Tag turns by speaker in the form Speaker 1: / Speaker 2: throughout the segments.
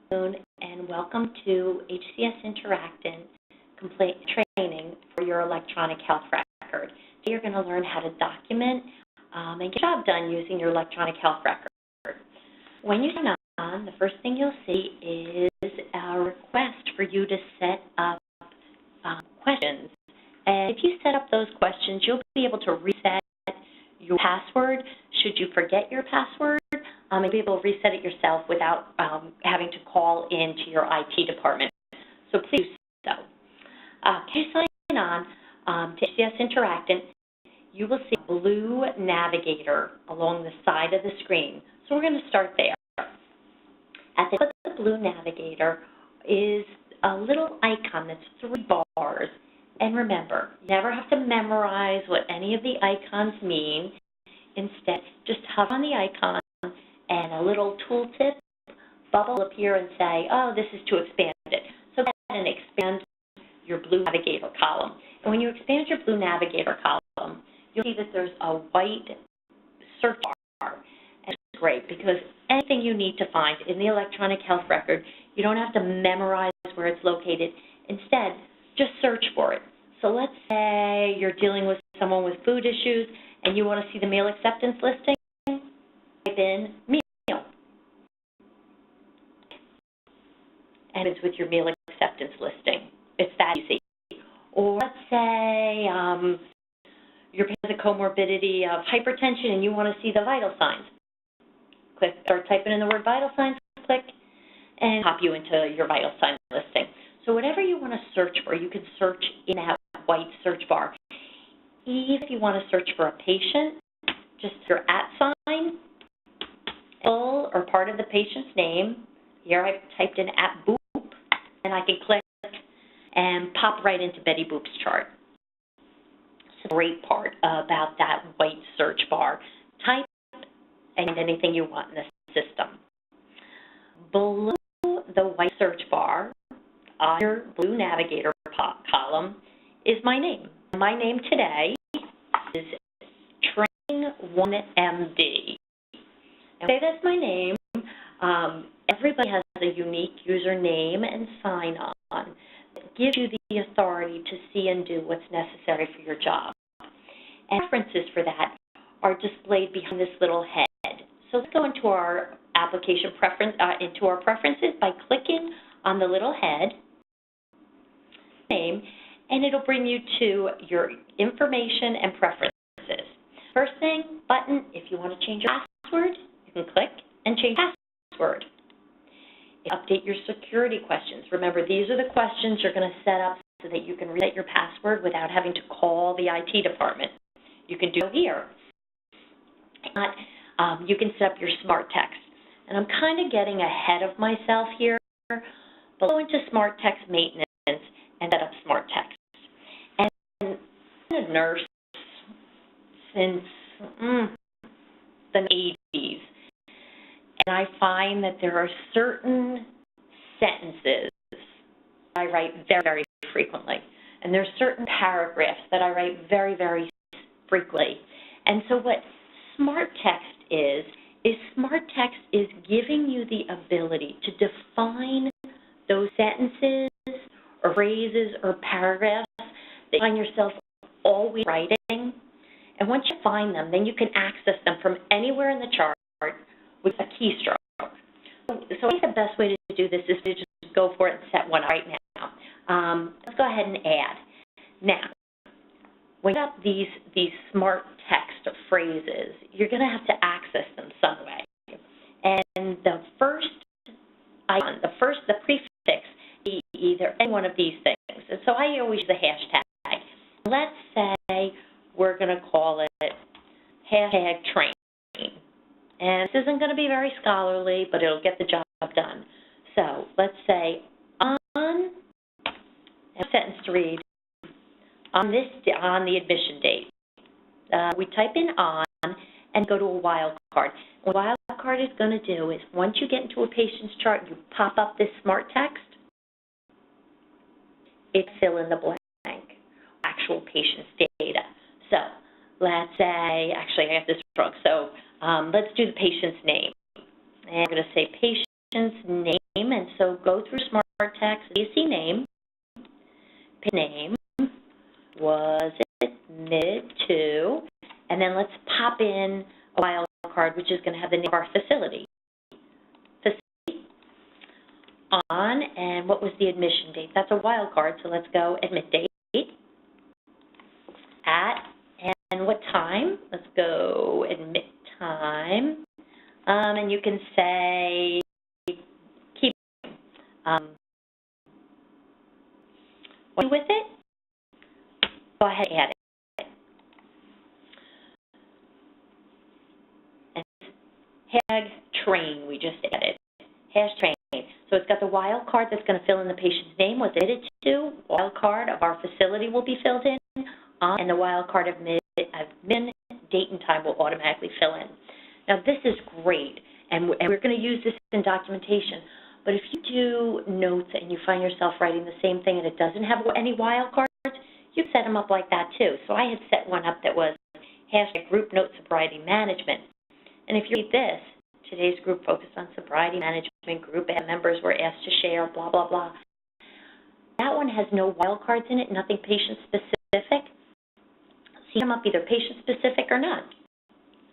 Speaker 1: And welcome to HCS Interactive Training for your electronic health record. Today you're going to learn how to document and get your job done using your electronic health record. When you sign on, the first thing you'll see is a request for you to set up questions. And if you set up those questions, you'll be able to reset your password should you forget your password. You'll be able to reset it yourself without having to call into your IT department. So please do so. If you sign on to HCS Interactive, you will see a blue navigator along the side of the screen. So we're going to start there. At the top of the blue navigator is a little icon that's 3 bars. And remember, you never have to memorize what any of the icons mean. Instead, just hover on the icon and a little tooltip bubble will appear and say, oh, this is to expand it. So go ahead and expand your blue navigator column. And when you expand your blue navigator column, you'll see that there's a white search bar. And it's great because anything you need to find in the electronic health record, you don't have to memorize where it's located. Instead, just search for it. So let's say you're dealing with someone with food issues and you want to see the meal acceptance listing. Type in meal. And it's with your meal acceptance listing. It's that easy. Or let's say you're has a comorbidity of hypertension and you want to see the vital signs. Click or type in the word vital signs, click, and pop you into your vital sign listing. So whatever you want to search for, you can search in that white search bar. Even if you want to search for a patient, just your @ sign, full or part of the patient's name. Here I've typed in @Boop, and I can click and pop right into Betty Boop's chart. It's a great part about that white search bar. Type and anything you want in the system. Below the white search bar, on your blue navigator column, is my name. My name today is Training1MD. And say that's my name. Everybody has a unique username and sign-on that gives you the authority to see and do what's necessary for your job. And preferences for that are displayed behind this little head. So let's go into our application preference, into our preferences by clicking on the little head name, and it'll bring you to your information and preferences. First thing, button, if you want to change your password, you can click and change password. Update your security questions. Remember, these are the questions you're going to set up so that you can reset your password without having to call the IT department. You can do it here. You can set up your smart text. And I'm kind of getting ahead of myself here, but go into smart text maintenance and set up smart text. And I'm a nurse since the 80s, and I find that there are certain sentences I write very, very frequently, and there are certain paragraphs that I write very, very frequently. And so what smart text is smart text is giving you the ability to define those sentences or phrases or paragraphs that you find yourself always writing. And once you find them, then you can access them from anywhere in the chart with a keystroke. So I think the best way to do this is to just go for it and set one right now. Let's go ahead and add. Now, when you have these smart text phrases, you're going to have to access them some way. And the first icon, the prefix, either any one of these things. And so I always use the hashtag. Let's say we're going to call it #train. And this isn't going to be very scholarly, but it'll get the job done. So let's say on a sentence to read on the admission date. We type in on and go to a wildcard. What a wildcard is going to do is once you get into a patient's chart, you pop up this smart text. It fill in the blank, actual patient's data. So let's say, actually I got this wrong. So let's do the patient's name. And I'm going to say patient's name and so go through Smart Text, see name, pick name, was it admitted to, and then let's pop in a wild card, which is going to have the name of our facility. On, and what was the admission date? That's a wild card, so let's go admit date. At, and what time? Let's go admit time. And you can say, keep with it. Go ahead and add it. And hashtag train, we just added. Hashtag train. So it's got the wild card that's going to fill in the patient's name, was admitted to. Wild card of our facility will be filled in, and the wild card of admin, date and time will automatically fill in. Now this is great, and we're going to use this in documentation. But if you do notes and you find yourself writing the same thing and it doesn't have any wild cards, you set them up like that too. So I had set one up that was hashtag group note sobriety management. And if you read this, today's group focused on sobriety management. Group members were asked to share, blah, blah, blah. That one has no wild cards in it, nothing patient-specific. So you come up either patient-specific or not.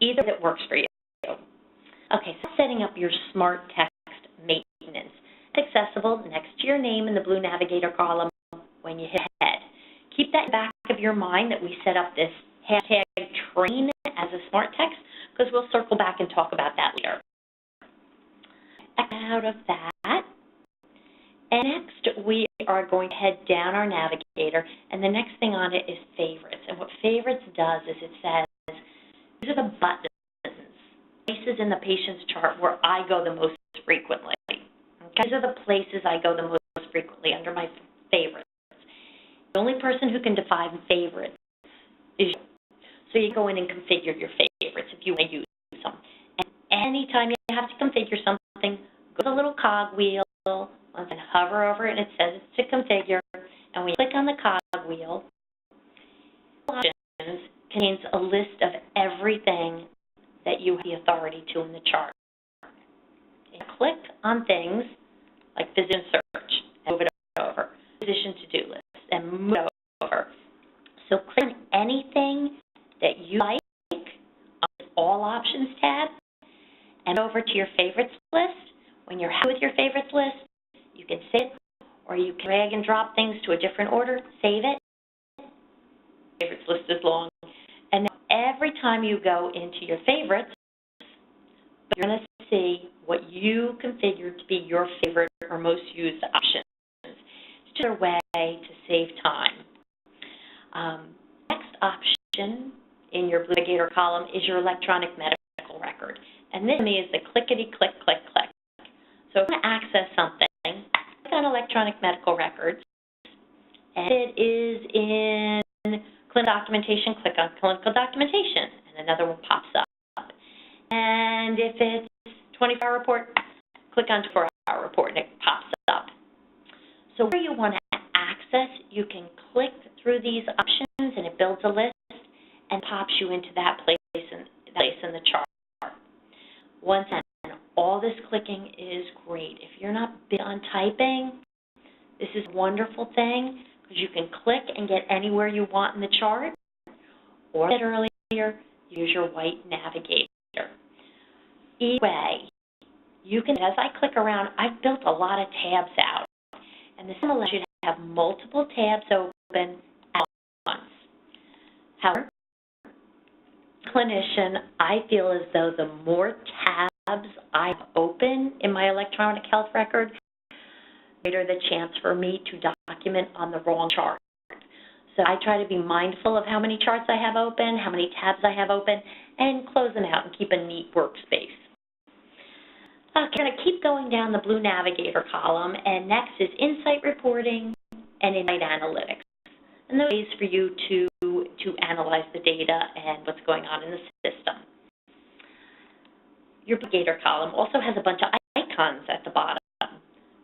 Speaker 1: Either that works for you. Okay, so setting up your Smart Text maintenance. It's accessible next to your name in the blue navigator column when you hit head. Keep that in the back of your mind that we set up this hashtag train as a Smart Text, because we'll circle back and talk about that later. Out of that, and next we are going to head down our navigator, and the next thing on it is favorites. And what favorites does is it says, these are the buttons, places in the patient's chart where I go the most frequently. Okay? These are the places I go the most frequently under my favorites. The only person who can define favorites is you. So you go in and configure your favorites if you want to use them. And anytime you have to configure something, go to the little cog wheel and hover over it, and it says it's to configure. And when you click on the cog wheel, options contains a list of everything that you have the authority to in the chart. And click on things like physician search and move it over, physician to-do list, and move it over. So click on anything that you like on the All Options tab and over to your favorites list. When you're happy with your favorites list, you can save it, or you can drag and drop things to a different order, save it. Favorites list is long. And every time you go into your favorites, you're going to see what you configured to be your favorite or most used options. It's just a way to save time. Next option in your Blue Navigator column is your electronic medical record. And this to me is the clickety-click, click, click. So if you want to access something, click on electronic medical records, and it is in clinical documentation, click on clinical documentation, and another one pops up. And if it's 24-hour report, click on 24-hour report, and it pops up. So where you want to access, you can click through these options, and it builds a list and pops you into that place in the chart. Once again, all this clicking is great. If you're not big on typing, this is a wonderful thing because you can click and get anywhere you want in the chart, or as I said earlier, use your white navigator. Either way, you can, as I click around, I've built a lot of tabs out, and this allows you to have multiple tabs open at once. However, clinician, I feel as though the more tabs I have open in my electronic health record, the greater the chance for me to document on the wrong chart. So I try to be mindful of how many charts I have open, how many tabs I have open, and close them out and keep a neat workspace. Okay, I'm going to keep going down the blue navigator column, and next is insight reporting and insight analytics. And those ways for you to analyze the data and what's going on in the system. Your navigator column also has a bunch of icons at the bottom.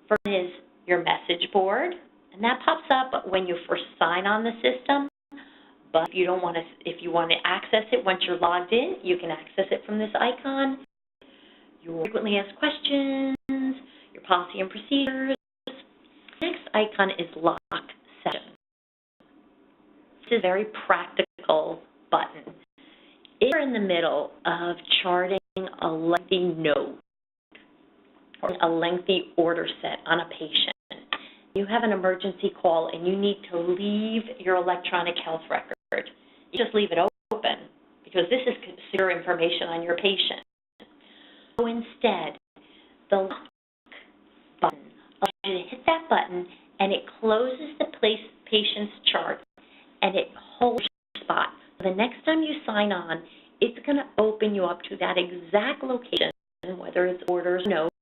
Speaker 1: First is your message board, and that pops up when you first sign on the system. But if you don't want to, if you want to access it once you're logged in, you can access it from this icon. Your frequently asked questions, your policy and procedures. Next icon is lock session. This is a very practical button. If you're in the middle of charting a lengthy note or a lengthy order set on a patient, you have an emergency call and you need to leave your electronic health record, you just leave it open because this is secure information on your patient. So instead, the lock button allows you to hit that button and it closes the patient's chart and it holds your spot. The next time you sign on, it's going to open you up to that exact location, whether it's orders or notes,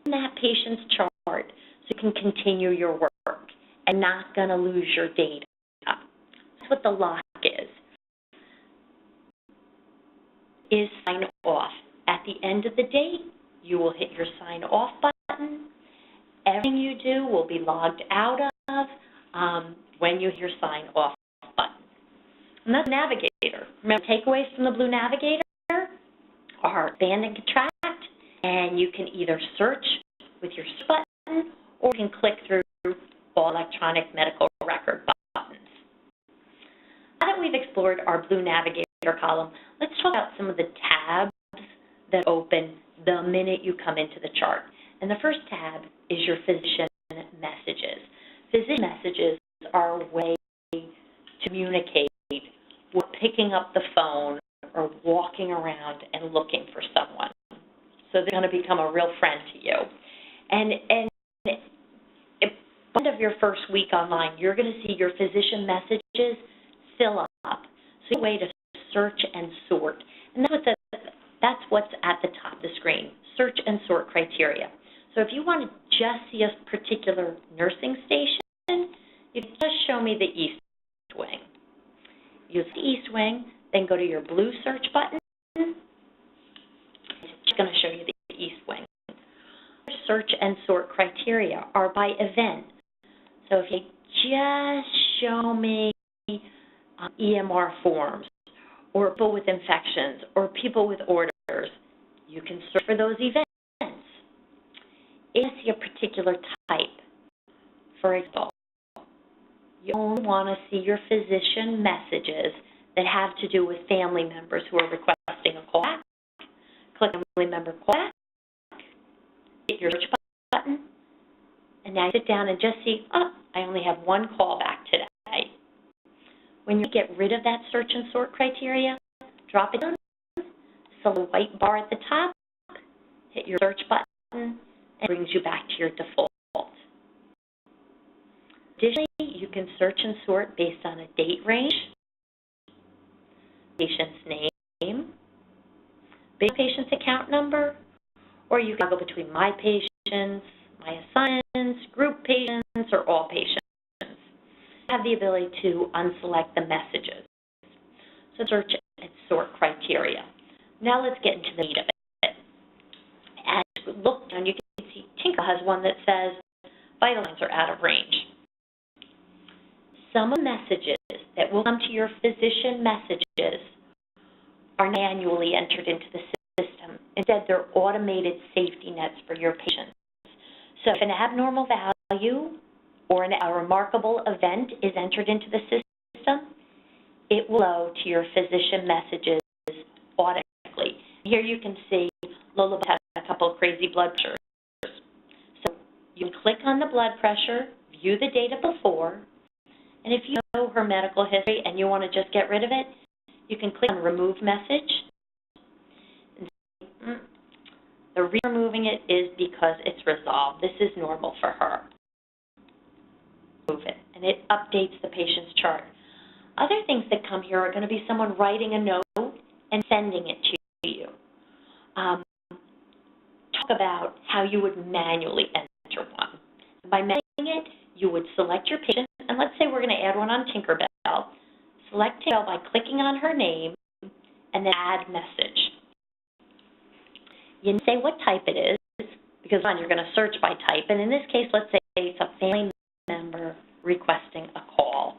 Speaker 1: in that patient's chart, so you can continue your work and not going to lose your data. That's what the lock is sign off. At the end of the day, you will hit your sign off button. Everything you do will be logged out of when you hit your sign off button. And that's Navigator. Remember, takeaways from the blue Navigator are expand and contract, and you can either search with your search button or you can click through all electronic medical record buttons. Now that we've explored our blue Navigator column, let's talk about some of the tabs that open the minute you come into the chart. And the first tab is your physician messages. Physician messages are a way to communicate without picking up the phone or walking around and looking for someone. So they're going to become a real friend to you. And at the end of your first week online, you're going to see your physician messages fill up. So a way to search and sort. And that's what's at the top of the screen, search and sort criteria. So if you want to just see a particular nursing station, you can just show me the East Wing. Use the East Wing, then go to your blue search button. It's just going to show you the East Wing. Search and sort criteria are by event. So if you just show me EMR forms, or people with infections, or people with orders, you can search for those events. If you see a particular type, for example, you only want to see your physician messages that have to do with family members who are requesting a callback. Click family member callback, hit your search button, and now you sit down and just see, oh, I only have one callback today. When you get rid of that search and sort criteria, drop it down, select the white bar at the top, hit your search button, and it brings you back to your default. Additionally, you can search and sort based on a date range, patient's name, patient's account number, or you can go between my patients, my assignments, group patients, or all patients. Have the ability to unselect the messages. So search and sort criteria. Now let's get into the meat of it. As we look down, you can see Tinker has one that says vital signs are out of range. Some of the messages that will come to your physician messages are manually entered into the system. Instead, they're automated safety nets for your patients. So if an abnormal value or a remarkable event is entered into the system, it will go to your physician messages automatically. Here you can see Lola had a couple of crazy blood pressures. So you can click on the blood pressure, view the data before, and if you know her medical history and you want to just get rid of it, you can click on Remove Message. The reason removing it is because it's resolved. This is normal for her. Move it, and it updates the patient's chart. Other things that come here are going to be someone writing a note and sending it to you. Talk about how you would manually enter one. By manually it, you would select your patient, and let's say we're going to add one on Tinkerbell. Select Tinkerbell by clicking on her name and then add message. You say what type it is, because you're going to search by type, and in this case, let's say it's a family member requesting a call.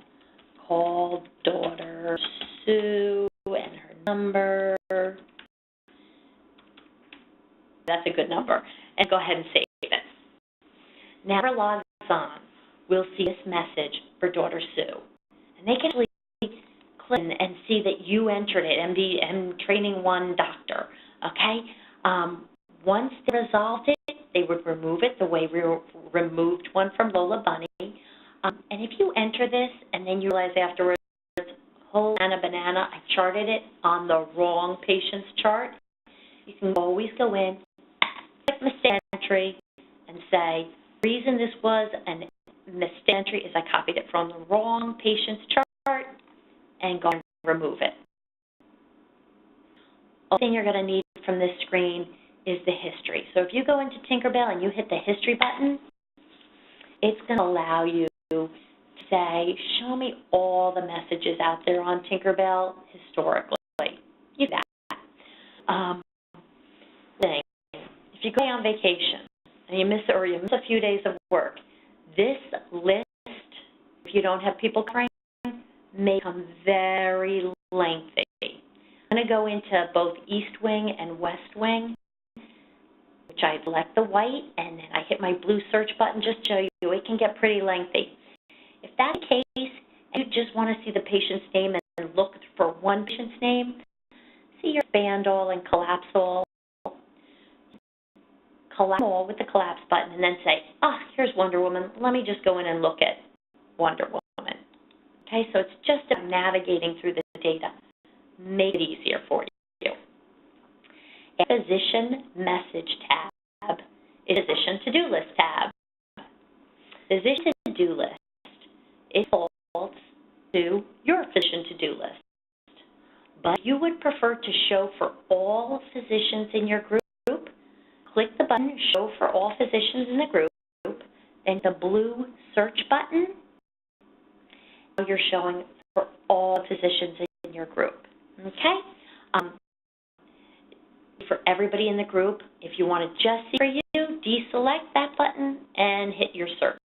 Speaker 1: Call daughter Sue and her number. That's a good number. And go ahead and save it. Now, whoever logs on will see this message for daughter Sue. And they can actually click and see that you entered it, MD Training 1 doctor, okay? Once they resolved it, they would remove it the way we removed one from Lola Bunny. And if you enter this and then you realize afterwards, whole banana, I charted it on the wrong patient's chart, you can always go in, click mistake entry, and say, the reason this was a mistake entry is I copied it from the wrong patient's chart, and go and remove it. The only thing you're going to need from this screen is the history. So if you go into Tinkerbell and you hit the history button, it's going to allow you to say, show me all the messages out there on Tinkerbell historically. You do that. If you go on vacation and you miss a few days of work, this list, if you don't have people covering, may become very lengthy. I'm going to go into both East Wing and West Wing, which I select the white, and then I hit my blue search button just to show you it can get pretty lengthy. If that's the case, and you just want to see the patient's name and look for one patient's name, see your expand all and collapse all. Collapse all with the collapse button, and then say, here's Wonder Woman. Let me just go in and look at Wonder Woman. Okay, so it's just navigating through the data. Make it easier for you. A physician message tab is physician to-do list tab. Physician to-do list is defaults to your physician to-do list. But if you would prefer to show for all physicians in your group, click the button, show for all physicians in the group, then the blue search button, you're showing for all physicians in your group, okay? For everybody in the group, if you want to just see for you, deselect that button and hit your search.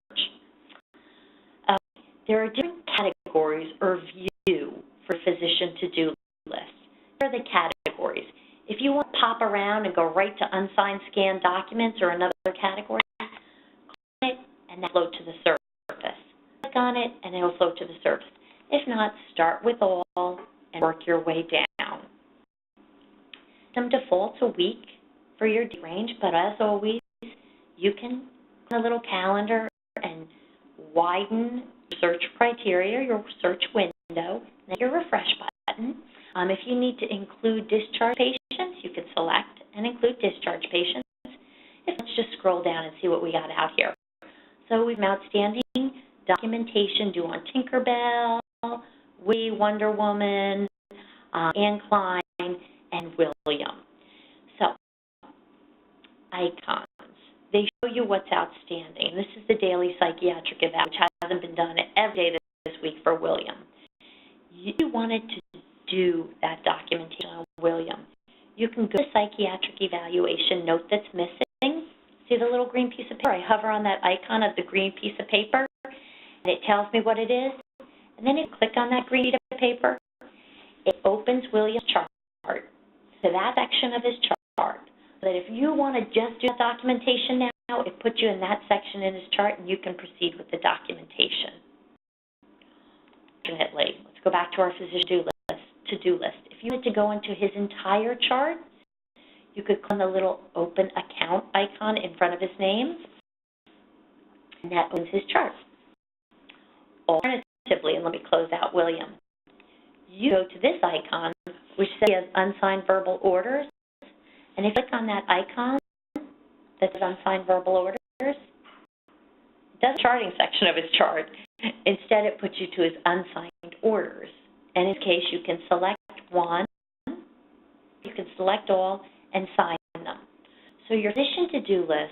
Speaker 1: There are different categories or view for physician to-do list. Here are the categories. If you want to pop around and go right to unsigned scanned documents or another category, click it and then float to the surface. Click on it and it will float to the surface. If not, start with all and work your way down. Some defaults a week for your date range, but as always, you can click on a little calendar and widen your search criteria, your search window, and your refresh button. If you need to include discharge patients, you can select and include discharge patients. Let's just scroll down and see what we got out here. So we have outstanding documentation due on Tinkerbell, Wonder Woman, Anne Klein, and William. So, icons. They show you what's outstanding. This is the daily psychiatric eval, which hasn't been done every day this week for William. You wanted to do that documentation on William. You can go to psychiatric evaluation note that's missing. See the little green piece of paper? I hover on that icon of the green piece of paper, and it tells me what it is. And then you click on that green piece of paper. It opens William's chart to that section of his chart. So that if you want to just do documentation now, it puts you in that section in his chart, and you can proceed with the documentation. Let's go back to our physician to-do list. If you had to go into his entire chart, you could click on the little open account icon in front of his name, and that opens his chart. Alternatively, and let me close out William, you go to this icon, which says he has unsigned verbal orders, and if you click on that icon that says unsigned verbal orders, it does the charting section of his chart. Instead, it puts you to his unsigned orders. And in this case, you can select one, you can select all, and sign them. So your physician to-do list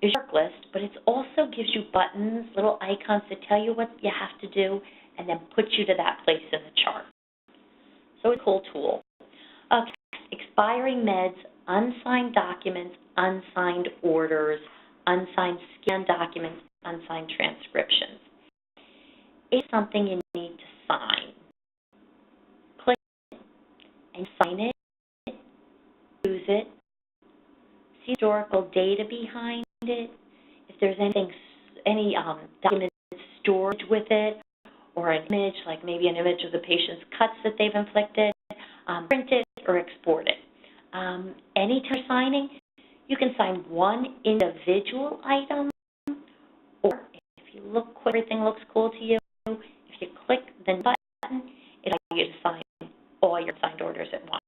Speaker 1: is your work list, but it also gives you buttons, little icons that tell you what you have to do, and then put you to that place in the chart. So it's a cool tool. Okay. Expiring meds, unsigned documents, unsigned orders, unsigned scanned documents, unsigned transcriptions. It's something you need to sign. Click it and sign it, use it, see historical data behind it. If there's any document stored with it, or an image, like maybe an image of the patient's cuts that they've inflicted, print it or export it. Anytime signing, you can sign one individual item, or if you look quick, everything looks cool to you, if you click the button, it allows you to sign all your signed orders at once.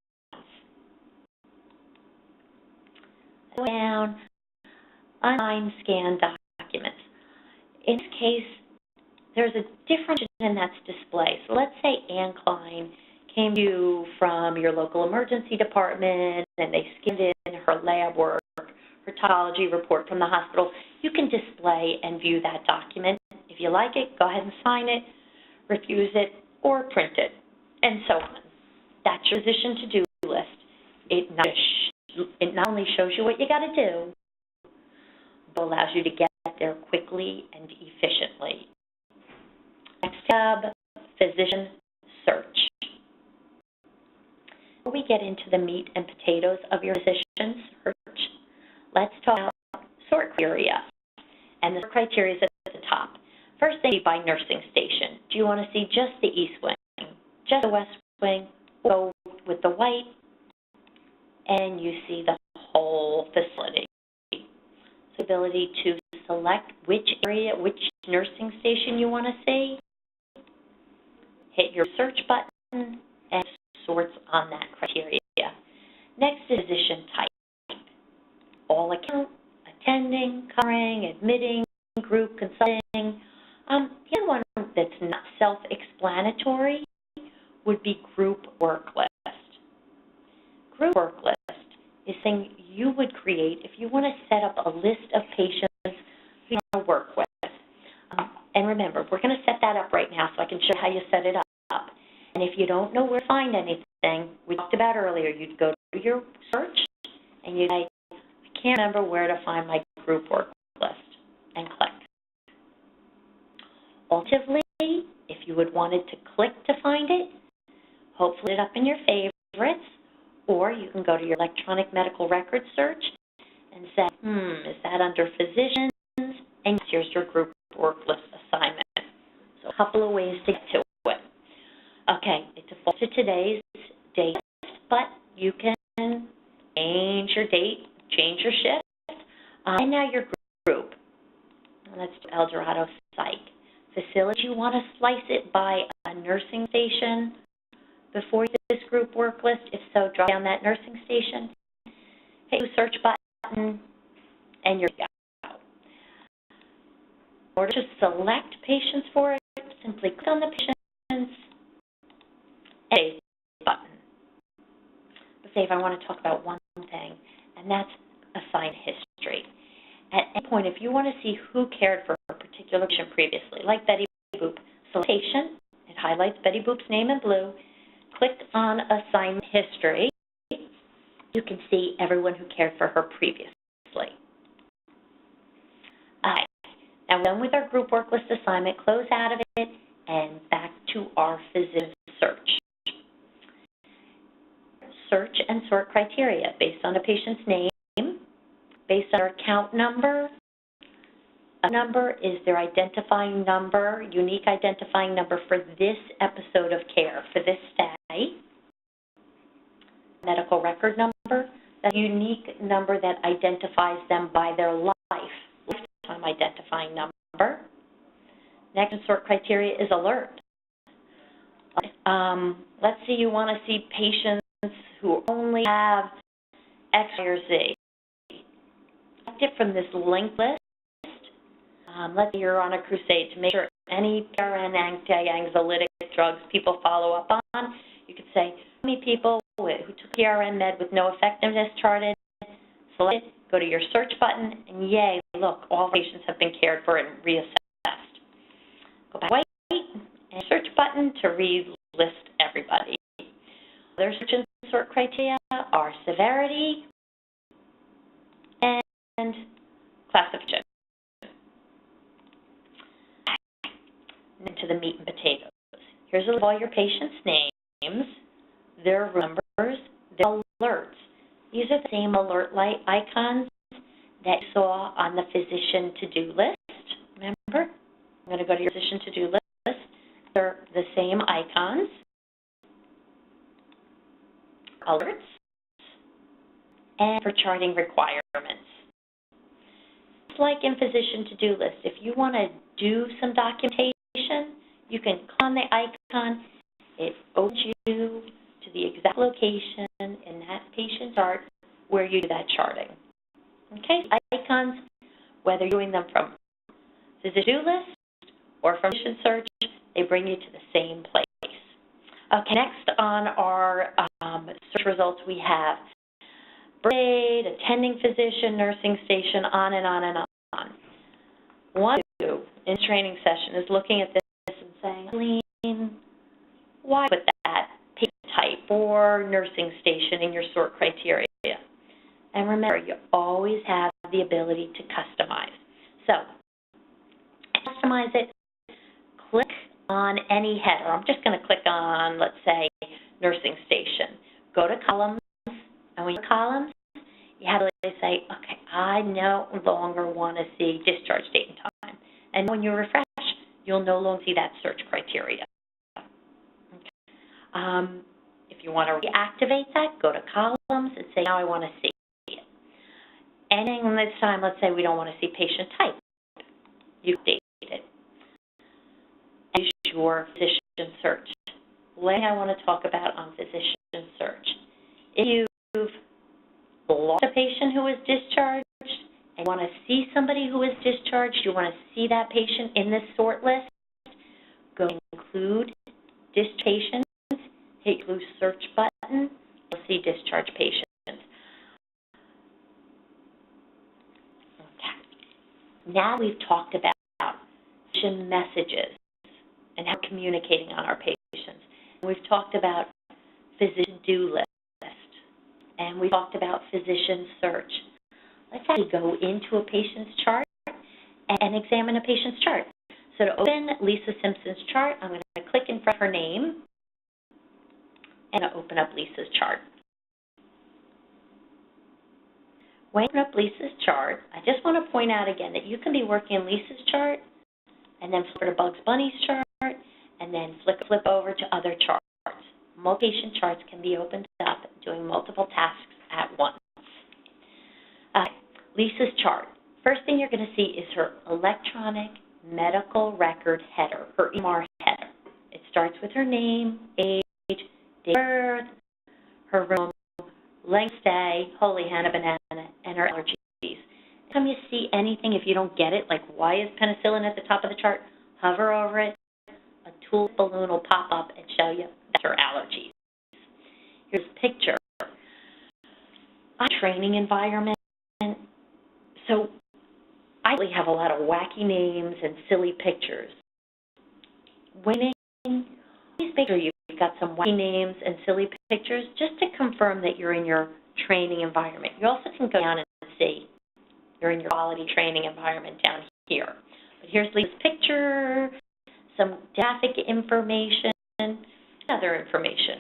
Speaker 1: Down, unsigned, scanned documents. In this case, there's a difference in that's display. So let's say Ann Klein came to you from your local emergency department and they scanned in her lab work, her toxicology report from the hospital. You can display and view that document. If you like it, go ahead and sign it, refuse it, or print it, and so on. That's your physician to-do list. It not only shows you what you got to do, but allows you to get there quickly and efficiently. Next tab, physician search. Before we get into the meat and potatoes of your physician search, let's talk about sort criteria. And the sort criteria is at the top. First thing, by nursing station. Do you want to see just the east wing, just the west wing, or go with the white, and you see the whole facility? So ability to select which area, which nursing station you want to see. Hit your search button and it sorts on that criteria. Next is physician type. All account, attending, covering, admitting, group consulting. The other one that's not self-explanatory would be group work list. Group work list is something you would create if you want to set up a list of patients who you want to work with. And remember, we're going to set that up right now so I can show you how you set it up. And if you don't know where to find anything, we talked about earlier, you'd go to your search and you'd say, I can't remember where to find my group work list, and click. Alternatively, if you would wanted to click to find it, hopefully it up in your favorites, or you can go to your electronic medical record search and say, is that under physicians? And here's your group work list assignment. So a couple of ways to get to it. Okay, it defaults to today's date, but you can change your date, change your shift, and now your group. Let's do El Dorado Psych. Facility, you want to slice it by a nursing station before you get this group work list? If so, drop down that nursing station, hit the search button, and you're go. In order to select patients for it, simply click on the patients and save button. But save, I want to talk about one thing, and that's assigned history. At any point, if you want to see who cared for a particular patient previously, like Betty Boop, select patient, it highlights Betty Boop's name in blue, click on assignment history, you can see everyone who cared for her previously. All right, now we're done with our group work list assignment, close out of it, and back to our physician search. Search and sort criteria based on a patient's name, based on their account number. A number is their identifying number, unique identifying number for this episode of care, for this stay. Medical record number, a unique number that identifies them by their lifetime identifying number. Next in sort criteria is alert. Let's say you want to see patients who only have X, Y, or Z. Select it from this linked list. Let's say you're on a crusade to make sure any PRN anti-anxiolytic drugs people follow up on. You could say, how many people who took PRN med with no effectiveness charted, select it, go to your search button, and yay, look, all patients have been cared for and reassessed. Go back to white and search button to relist everybody. Other search and sort criteria are severity and classification. Into the meat and potatoes. Here's a list of all your patients' names, their room numbers, their alerts. These are the same alert light icons that you saw on the physician to-do list. Remember, I'm going to go to your physician to-do list. They're the same icons, alerts, and for charting requirements. It's like in physician to-do list. If you want to do some documentation, you can click on the icon. It opens you to the exact location in that patient chart where you do that charting. Okay, icons, whether you're doing them from physician to-do list or from patient search, they bring you to the same place. Okay, next on our search results, we have birth date, attending physician, nursing station, on and on and on. One do in training session is looking at this and saying, Eileen, why put that patient type or nursing station in your sort criteria? And remember, you always have the ability to customize. So, customize it, click on any header. I'm just going to click on, let's say, nursing station. Go to columns, and when you columns, you have to say, okay, I no longer want to see discharge date and time. And when you refresh, you'll no longer see that search criteria. Okay. If you want to reactivate that, go to columns and say, now I want to see it. And this time, let's say we don't want to see patient type. You update it. And use your physician search. One thing I want to talk about on physician search. If you've lost a patient who is discharged and you want to see somebody who is discharged, you want to see that patient in this sort list, go include discharge patients, hit the blue search button, you'll see discharge patients. Okay. Now we've talked about patient messages and how we're communicating on our patients. We've talked about physician do list, and we talked about physician search. Let's actually go into a patient's chart and examine a patient's chart. So to open Lisa Simpson's chart, I'm going to click in front of her name and open up Lisa's chart. When you open up Lisa's chart, I just want to point out again that you can be working in Lisa's chart and then flip to Bugs Bunny's chart and then flip over to other charts. Multi-patient charts can be opened up doing multiple tasks at once. Lisa's chart. First thing you're going to see is her electronic medical record header, her EMR header. It starts with her name, age, date of birth, her room, length of stay, holy Hannah banana, and her allergies. Anytime you see anything, if you don't get it, like why is penicillin at the top of the chart, hover over it. A tool balloon will pop up and show you that's her allergies. Here's a picture. A training environment. So I really have a lot of wacky names and silly pictures. When please make sure you've got some wacky names and silly pictures just to confirm that you're in your training environment. You also can go down and see you're in your quality training environment down here. But here's Lisa's picture, some graphic information, and other information.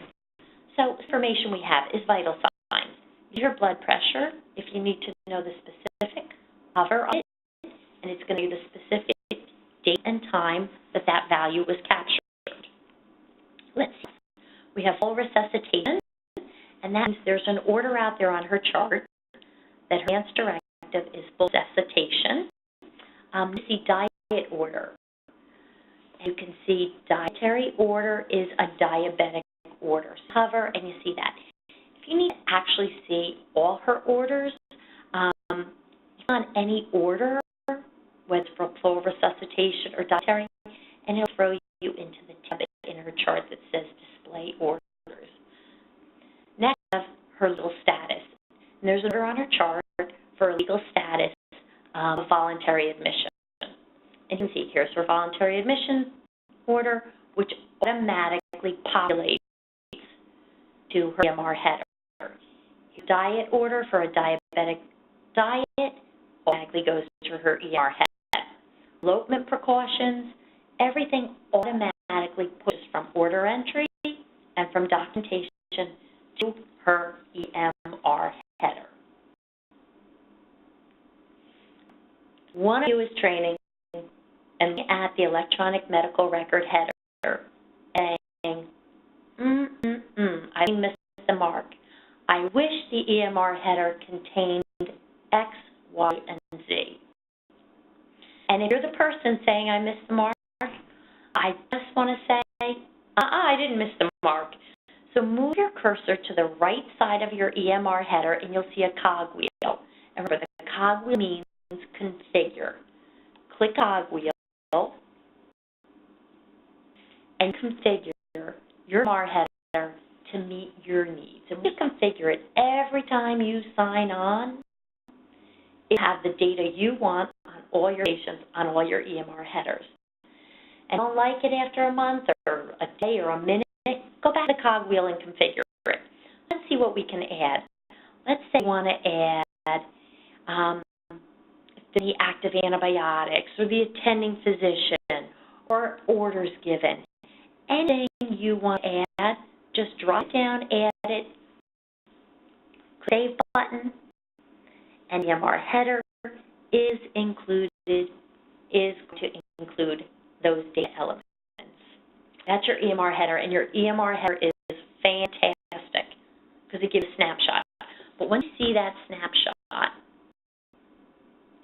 Speaker 1: So information we have is vital signs. Your blood pressure, if you need to know the specific, hover on it, and it's going to give you the specific date and time that that value was captured. Let's see. We have full resuscitation, and that means there's an order out there on her chart that her advanced directive is full resuscitation. You see diet order. And you can see dietary order is a diabetic order. So hover, and you see that. If you need to actually see all her orders, on any order, whether it's for full resuscitation or dietary, and it'll throw you into the tab in her chart that says display orders. Next, we have her legal status. And there's an order on her chart for legal status of voluntary admission. And you can see here's her voluntary admission order, which automatically populates to her EMR header. Your diet order for a diabetic diet automatically goes to her EMR header. Elopement precautions, everything automatically pushes from order entry and from documentation to her EMR header. one of you is training and looking at the electronic medical record header and saying, I missed the mark. I wish the EMR header contained X, Y, and Z. And if you're the person saying I missed the mark, I just want to say, I didn't miss the mark. So move your cursor to the right side of your EMR header and you'll see a cogwheel. And remember, the cogwheel means configure. Click cogwheel and configure your EMR header to meet your needs. And we configure it every time you sign on. You have the data you want on all your patients, on all your EMR headers. And if you don't like it after a month or a day or a minute, go back to the cogwheel and configure it. Let's see what we can add. Let's say we want to add the active antibiotics or the attending physician or orders given. Anything you want to add, just drop down, add it, save button, and the EMR header is going to include those data elements. That's your EMR header, and your EMR header is fantastic because it gives a snapshot. But when you see that snapshot,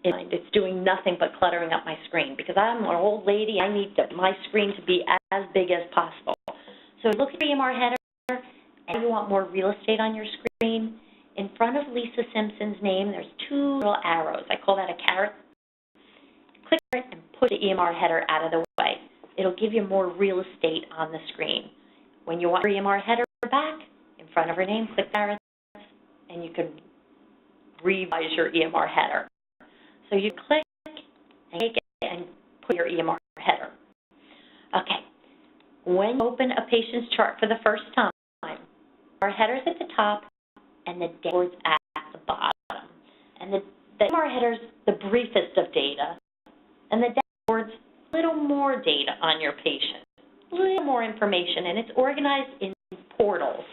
Speaker 1: it's doing nothing but cluttering up my screen because I'm an old lady. I need my screen to be as big as possible. So look at your EMR header, and you want more real estate on your screen. In front of Lisa Simpson's name, there's two little arrows. I call that a caret. Click it and push the EMR header out of the way. It'll give you more real estate on the screen. When you want your EMR header back, in front of her name, click arrows, and you can revise your EMR header. So you click and take it and put your EMR header. Okay. When you open a patient's chart for the first time, our header's at the top and the dashboard's at the bottom. And the EMR header's the briefest of data, and the dashboard's a little more data on your patient, a little more information, and it's organized in portals.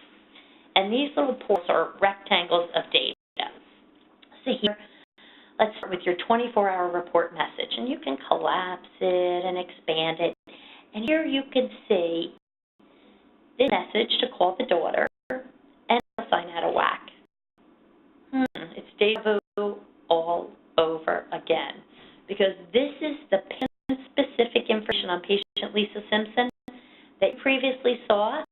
Speaker 1: And these little portals are rectangles of data. So here, let's start with your 24-hour report message, and you can collapse it and expand it. And here you can see this message to call the daughter and sign out of whack. It's deja vu all over again, because this is the patient-specific information on patient Lisa Simpson that you previously saw in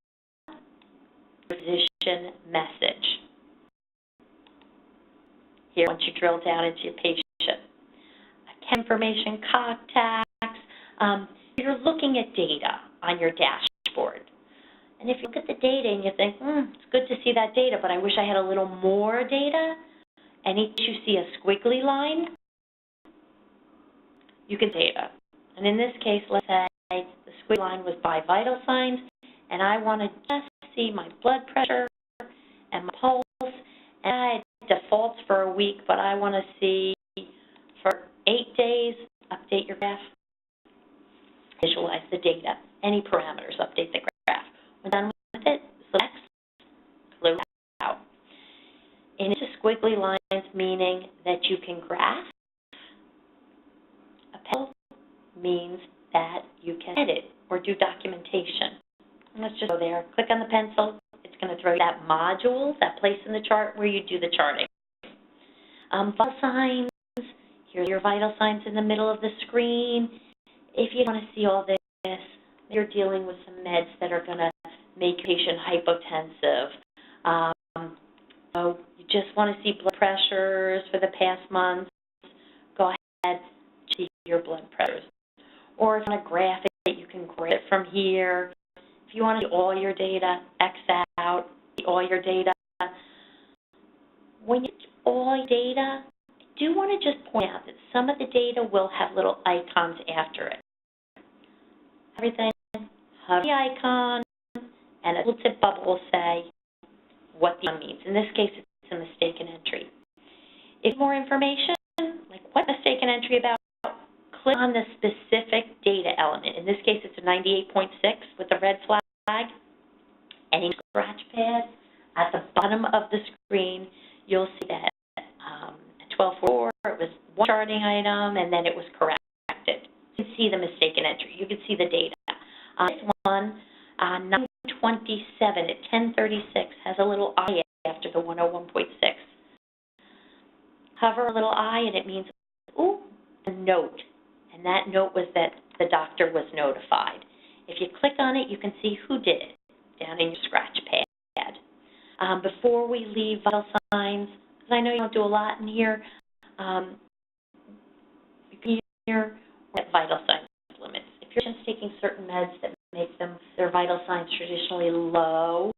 Speaker 1: the physician message. Here, once you drill down into your patient, account information, contacts, you're looking at data on your dashboard. And if you look at the data and you think, it's good to see that data, but I wish I had a little more data, and each you see a squiggly line, you can data. And in this case, let's say the squiggly line was by vital signs, and I want to just see my blood pressure and my pulse, and I had defaults for a week, but I want to see for 8 days, update your graph, visualize the data, any parameters, update the graph. When done with it, select, close out. And it's a squiggly lines, meaning that you can graph. A pencil means that you can edit or do documentation. And let's just go there. Click on the pencil. It's going to throw you that module, that place in the chart where you do the charting. Vital signs. Here's your vital signs in the middle of the screen. If you want to see all this, you're dealing with some meds that are going to make your patient hypotensive. So you just want to see blood pressures for the past month, go ahead, see your blood pressures. Or if you want to graph it, you can graph it from here. If you want to see all your data, X out, see all your data. When you get all your data, I do want to just point out that some of the data will have little icons after it. Everything, hover the icon, and a little tip bubble will say what the means. In this case, it's a mistaken entry. If more information, like what mistaken entry about, click on the specific data element. In this case, it's a 98.6 with a red flag. Any scratch pad at the bottom of the screen, you'll see that at 12:04 it was one charting item, and then it was corrected. You can see the mistaken entry. You can see the data. This one, 927 at 1036 has a little I after the 101.6. Hover a little I, and it means, ooh, a note. And that note was that the doctor was notified. If you click on it, you can see who did it down in your scratch pad. Before we leave vital signs, because I know you don't do a lot in here, you can hear vital signs limits. If your patient's taking certain meds that make their vital signs traditionally low,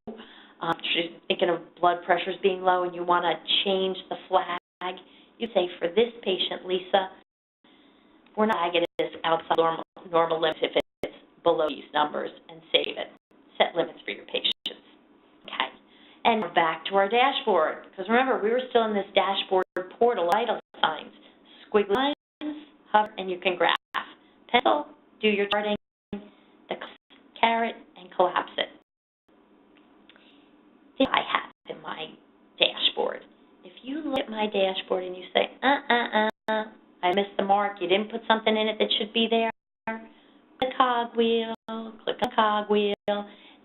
Speaker 1: thinking of blood pressures being low and you want to change the flag, you say, for this patient, Lisa, we're not flagging it as outside normal limits if it's below these numbers, and save it. Set limits for your patients. Okay. And we're back to our dashboard, because remember, we were still in this dashboard portal, vital signs. Squiggly lines, hover, and you can graph. Pencil, do your charting, the caret, and collapse it. This I have in my dashboard. If you look at my dashboard and you say, I missed the mark, you didn't put something in it that should be there, click cogwheel, click on cogwheel,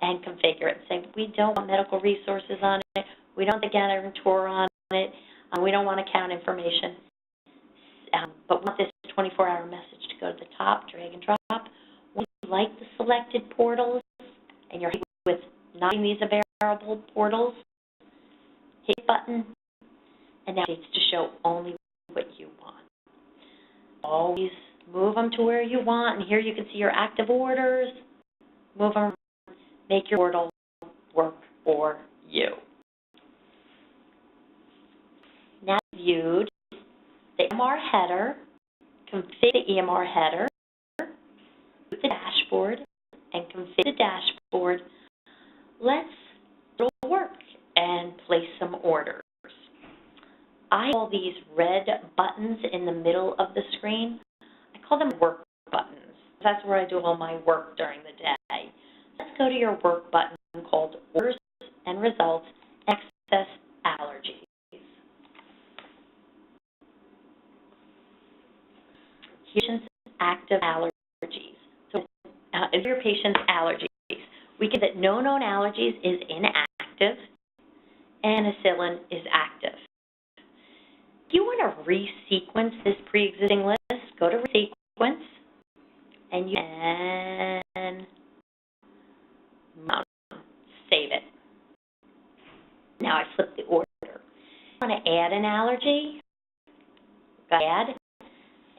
Speaker 1: and configure it. Say, we don't want medical resources on it, we don't want the guarantor on it, we don't want account information, but we want this 24-hour message to go to the top, drag and drop. When you like the selected portals, and you're happy with not using these available portals, hit the button, and now it's to show only what you want. Always move them to where you want, and here you can see your active orders. Move them, make your portal work for you. Now viewed the EMR header, configure the EMR header, the dashboard, and configure the dashboard. Let's do work and place some orders. I call these red buttons in the middle of the screen, I call them work buttons. That's where I do all my work during the day. Let's go to your work button called Orders and Results, Excess Allergies. Patient's active allergies. So if your patient's allergies, we get that no known allergies is inactive, ampicillin is active. If you want to resequence this pre-existing list, go to Resequence, and you can save it. Now I flip the order. I want to add an allergy. Add,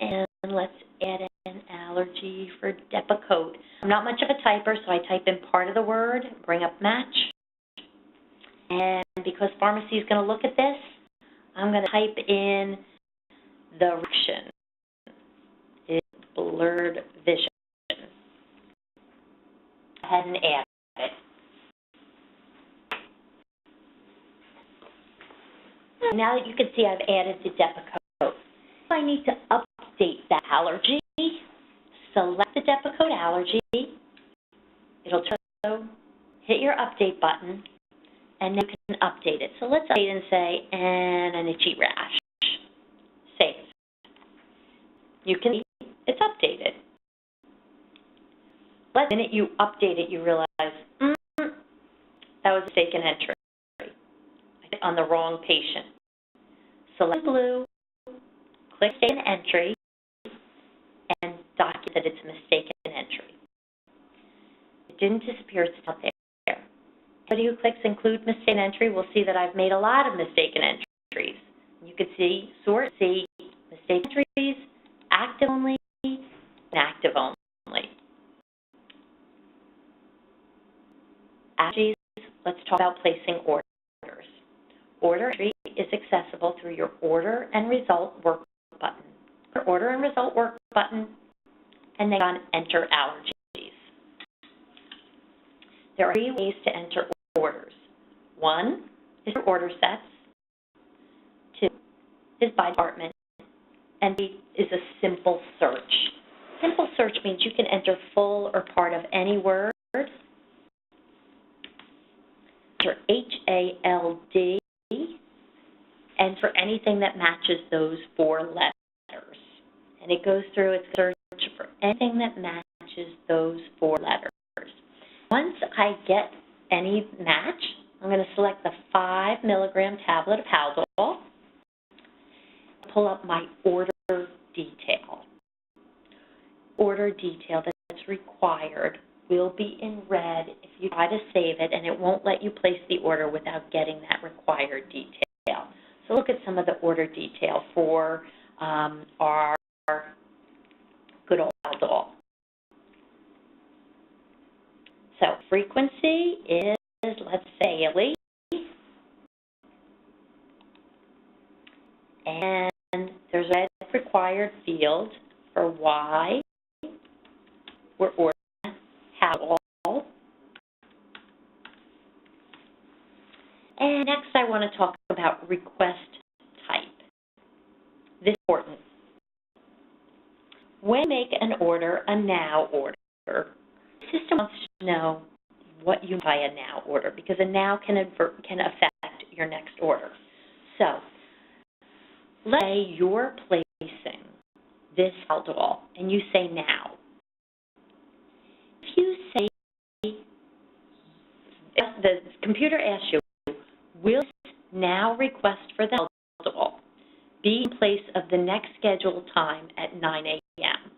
Speaker 1: and let's add an allergy for Depakote. I'm not much of a typer, so I type in part of the word, bring up match. And because pharmacy is going to look at this, I'm going to type in the reaction. It's blurred vision. Go ahead and add it. Now that you can see I've added the Depakote, if I need to update that allergy, select the Depakote allergy. It'll hit your update button, and then you can update it. So let's update and say, and an itchy rash. Save. You can see it's updated. But the minute you update it, you realize, that was a mistaken entry. I hit on the wrong patient. Select blue, click Save an Entry, and document that it's a mistaken entry. It didn't disappear, it's not there. Anybody who clicks Include Mistaken Entry will see that I've made a lot of mistaken entries. You can see, sort, see, mistaken entries, active only, inactive only. Allergies, let's talk about placing orders. Order entry is accessible through your Order and Result work button. Your Order and Result work button, and then on Enter Allergies. There are 3 ways to enter orders. 1 is your order sets. 2 is by department. And 3 is a simple search. Simple search means you can enter full or part of any word. Enter HALD, and for anything that matches those 4 letters. and it goes through its search for anything that matches those 4 letters. Once I get any match, I'm going to select the 5 milligram tablet of Haldol, pull up my order detail. Order detail that's required will be in red if you try to save it, and it won't let you place the order without getting that required detail. So look at some of the order detail for our good old Haldol. So frequency is, let's say, daily, and there's a red required field for why we're ordering Haldol. And next I want to talk about request type. This is important. When you make an order, a now order, the system wants to know what you mean by a now order, because a now can affect your next order. So let's say you're placing this Haldol and you say now. If you say, if the computer asks you, will this now request for the Haldol be in place of the next scheduled time at 9 a.m.?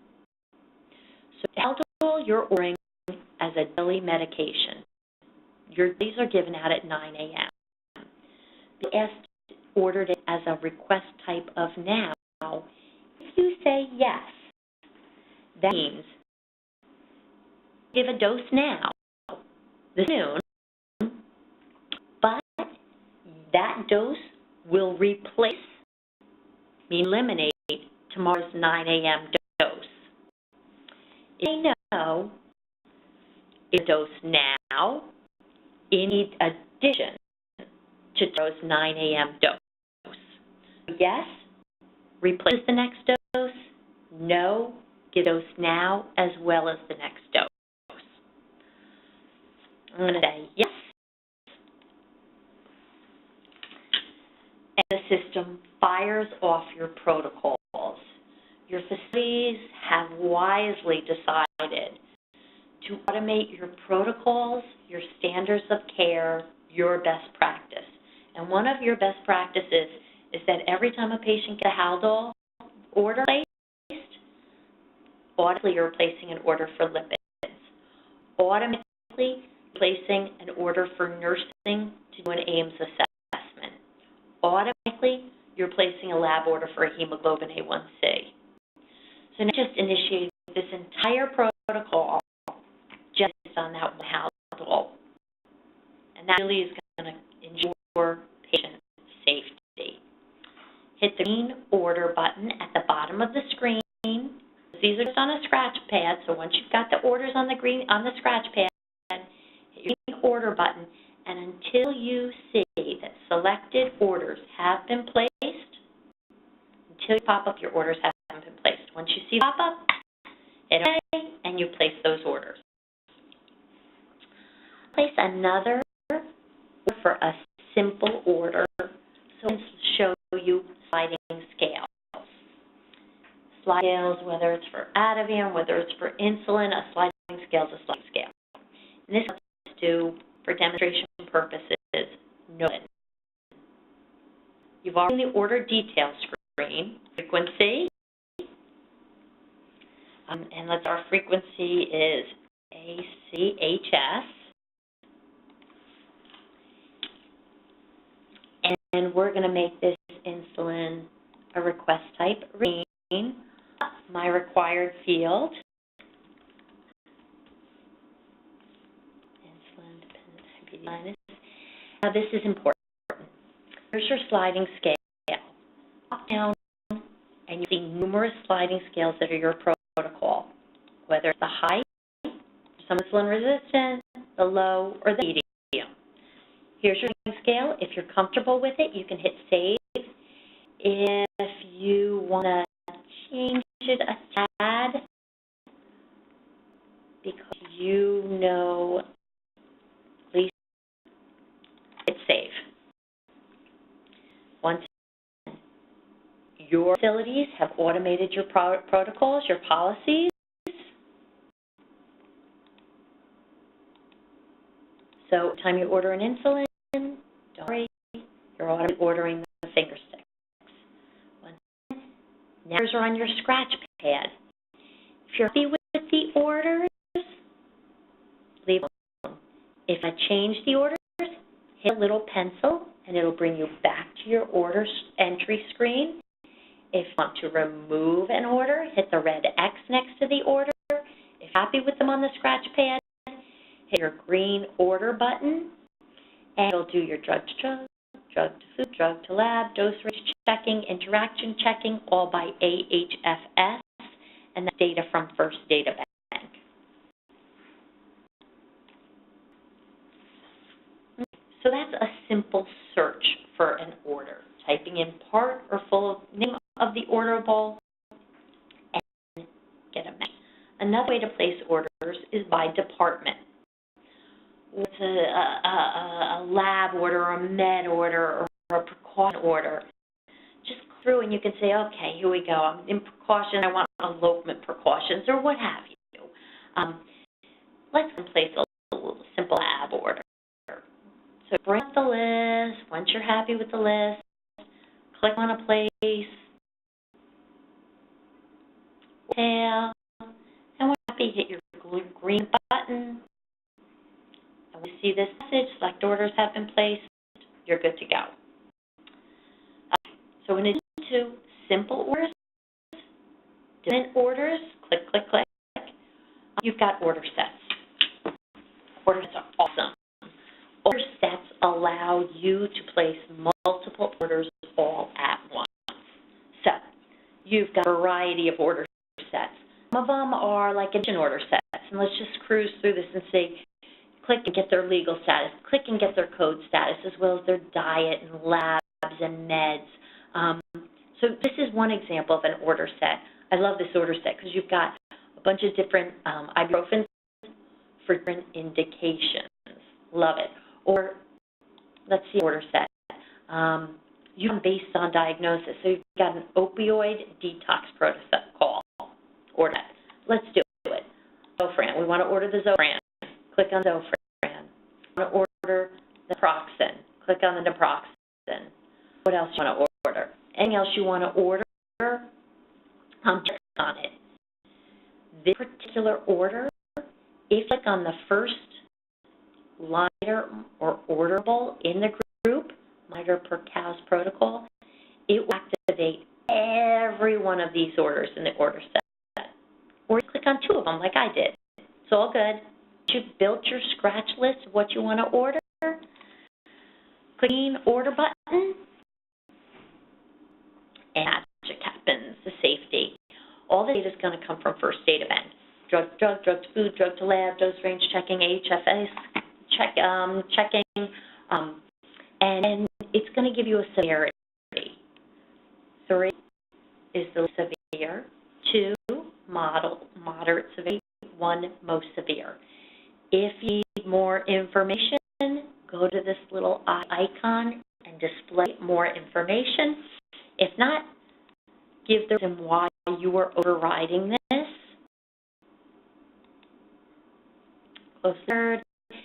Speaker 1: So Haldol you're ordering as a daily medication. These are given out at 9 a.m. You ordered it as a request type of now. If you say yes, that means give a dose now, this noon, but that dose will replace, eliminate tomorrow's 9 a.m. dose. If you know it's a dose now, in addition to tomorrow's 9 a.m. dose. Yes, replace the next dose. No, give dose now as well as the next dose. I'm going to say yes. And the system fires off your protocols. Your facilities have wisely decided to automate your protocols, your standards of care, your best practice. And one of your best practices is that every time a patient gets a Haldol order placed, automatically you're placing an order for lipids. Automatically placing an order for nursing to do an Ames assessment. Automatically you're placing a lab order for a hemoglobin A1C. So now just initiating this entire protocol just on that one Haldol. And that really is going to ensure patient safety. Hit the green order button at the bottom of the screen. These are just on a scratch pad, so once you've got the orders on the scratch pad, hit your green order button, and until you see that selected orders have been placed, until you pop up your orders haven't been placed. Once you see pop up, hit OK, and you place those orders. Place another for a simple order, so I'll show you sliding scales. Sliding scales, whether it's for Ativan, whether it's for insulin, a sliding scale is a sliding scale. And this is to, for demonstration purposes, no. You've already seen the order detail screen, frequency, and our frequency is ACHS. And we're going to make this insulin a request type green, my required field. Insulin dependent diabetes. Now this is important. Here's your sliding scale. Up, down, and you see numerous sliding scales that are your protocol, whether it's the high, some insulin resistant, the low, or the medium. Here's your scale. If you're comfortable with it, you can hit save. If you want to change it a tad, because you know, please hit save. Once your facilities have automated your protocols, your policies. So every time you order an insulin, don't worry, you're ordering the finger sticks. Now are on your scratch pad. If you're happy with the orders, leave them. If I change the orders, hit a little pencil and it'll bring you back to your orders entry screen. If you want to remove an order, hit the red X next to the order. If you're happy with them on the scratch pad, hit your green order button and it'll do your drug to drug, drug to food, drug to lab, dose range checking, interaction checking, all by AHFS, and that's data from First Data Bank. So that's a simple search for an order. Typing in part or full name of the orderable and get a match. Another way to place orders is by department. What's a lab order, or a med order, or a precaution order? Just go through and you can say, okay, here we go. I'm in precaution. I want elopement precautions or what have you. Let's place a simple lab order. So bring up the list. Once you're happy with the list, click on a place. And when you're happy, hit your green button. And when you see this message, select orders have been placed, you're good to go. So in addition to simple orders, different orders, click, click, click, you've got order sets. Order sets are awesome. Order sets allow you to place multiple orders all at once. So you've got a variety of order sets. Some of them are like engine order sets, and let's just cruise through this and see. Click and get their legal status. Click and get their code status, as well as their diet and labs and meds. So this is one example of an order set. I love this order set because you've got a bunch of different ibuprofen for different indications. Love it. Or let's see, order set. You can based on diagnosis. So you've got an opioid detox protocol. Order set. Let's do it. Zofran. We want to order the Zofran. Click on Zofran. We want to order the naproxen. Click on the naproxen. What else do you want to order? Anything else you want to order? Click on it. This particular order, if you click on the first liner or orderable in the group, monitor per COWS protocol, it will activate every one of these orders in the order set. Or you click on two of them like I did. It's all good. You've built your scratch list of what you want to order. Clean order button. And magic happens, the safety. All the data is going to come from First Data Bank. Drug to food, drug to lab, dose range checking, HFS checking, and it's going to give you a severity. 3 is the severe, 2 moderate severity, 1 most severe. If you need more information, go to this little icon and display more information. If not, give the reason why you are overriding this. Close third, so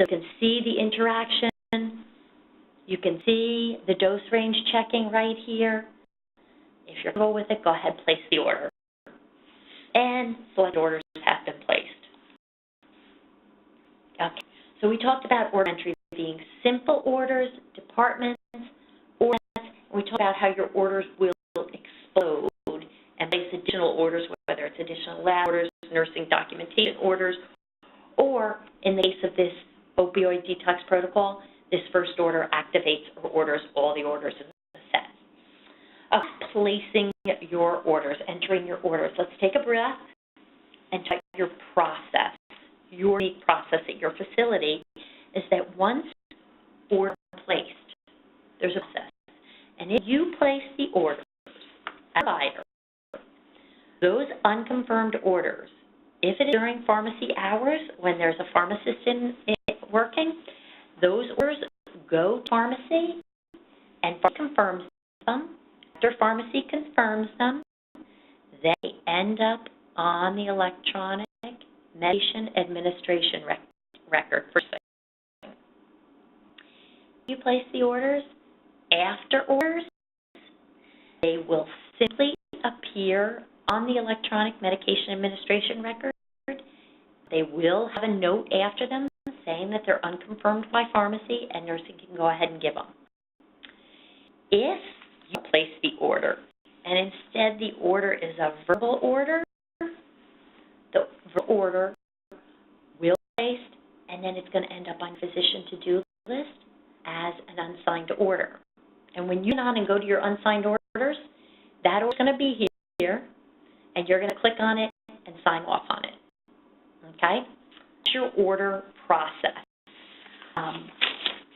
Speaker 1: you can see the interaction. You can see the dose range checking right here. If you're comfortable with it, go ahead and place the order. And select orders have been placed. Okay, so we talked about order entry being simple orders, departments, orders, and we talked about how your orders will explode and place additional orders, whether it's additional lab orders, nursing documentation orders, or in the case of this opioid detox protocol, this first order activates or orders all the orders in the set. Placing your orders, entering your orders. Let's take a breath and check your process. Your unique process at your facility is that once order placed, there's a process. And if you place the orders as a provider, those unconfirmed orders, if it is during pharmacy hours when there's a pharmacist working, those orders go to pharmacy and confirms them, After pharmacy confirms them, they end up on the electronic medication administration record for shipping. You place the orders. After orders, they will simply appear on the electronic medication administration record. They will have a note after them saying that they're unconfirmed by pharmacy and nursing can go ahead and give them. If you place the order and instead the order is a verbal order, the verbal order will be placed and then it's going to end up on physician to-do list as an unsigned order. And when you get on and go to your unsigned orders, that order is going to be here and you're going to click on it and sign off on it. Okay? That's your order process.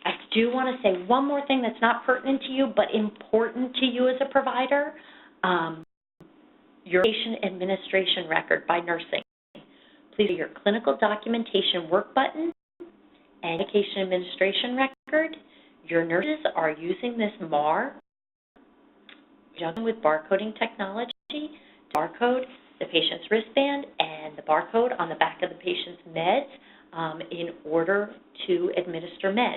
Speaker 1: I do want to say one more thing that's not pertinent to you, but important to you as a provider. Your patient administration record by nursing. Please do your clinical documentation work button and medication administration record. Your nurses are using this MAR, with barcoding technology, to barcode the patient's wristband and the barcode on the back of the patient's meds in order to administer meds.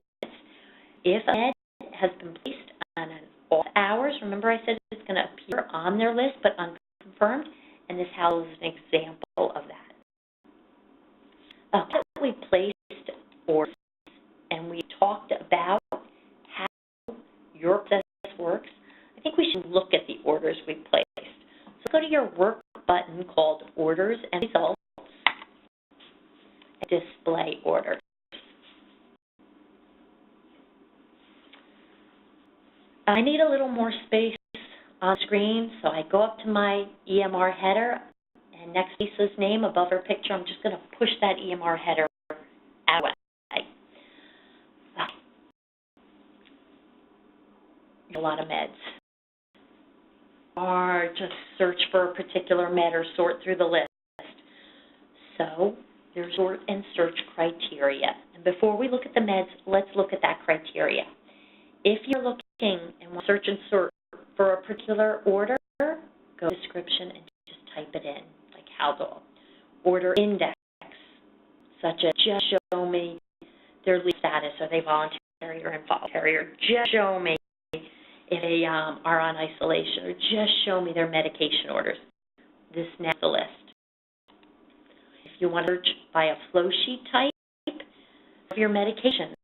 Speaker 1: If a med has been placed on an off hours, remember I said it's going to appear on their list but unconfirmed, and this house is an example of that. We placed orders and we talked about how your process works. I think we should look at the orders we placed. So go to your work button called Orders and Results and Display Orders. I need a little more space on screen, so I go up to my EMR header, and next to Lisa's name above her picture, I'm just going to push that EMR header out of the way. A lot of meds. Or just search for a particular med or sort through the list. So there's sort and search criteria. And before we look at the meds, let's look at that criteria. If you're looking and want to search and sort for a particular order, go to description and just type it in, like Haldol. Order index, such as just show me their leave status, are they voluntary or involuntary, or just show me if they are on isolation, or just show me their medication orders. This next the list. If you want to search by a flow sheet type, your medications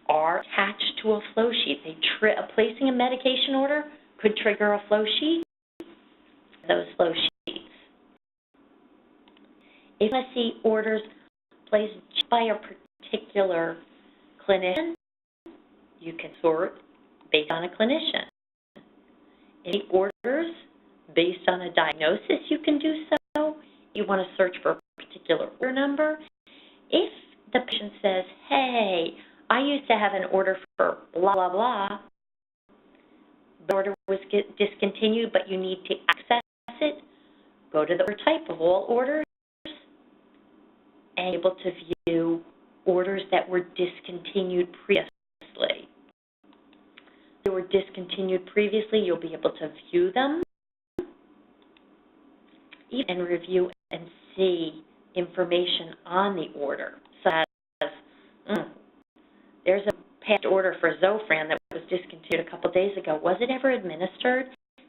Speaker 1: are attached to a flow sheet. Placing a medication order could trigger a flow sheet. Those flow sheets. If I see orders placed by a particular clinician, you can sort based on a clinician. Any orders based on a diagnosis, you can do so. You want to search for a particular order number. If the patient says, hey, I used to have an order for blah, blah, blah. The order was discontinued, but you need to access it. Go to the order type of all orders and able to view orders that were discontinued previously. If they were discontinued previously, you'll be able to view them and review and see information on the order. So as, there's a past order for Zofran that was discontinued a couple days ago. Was it ever administered?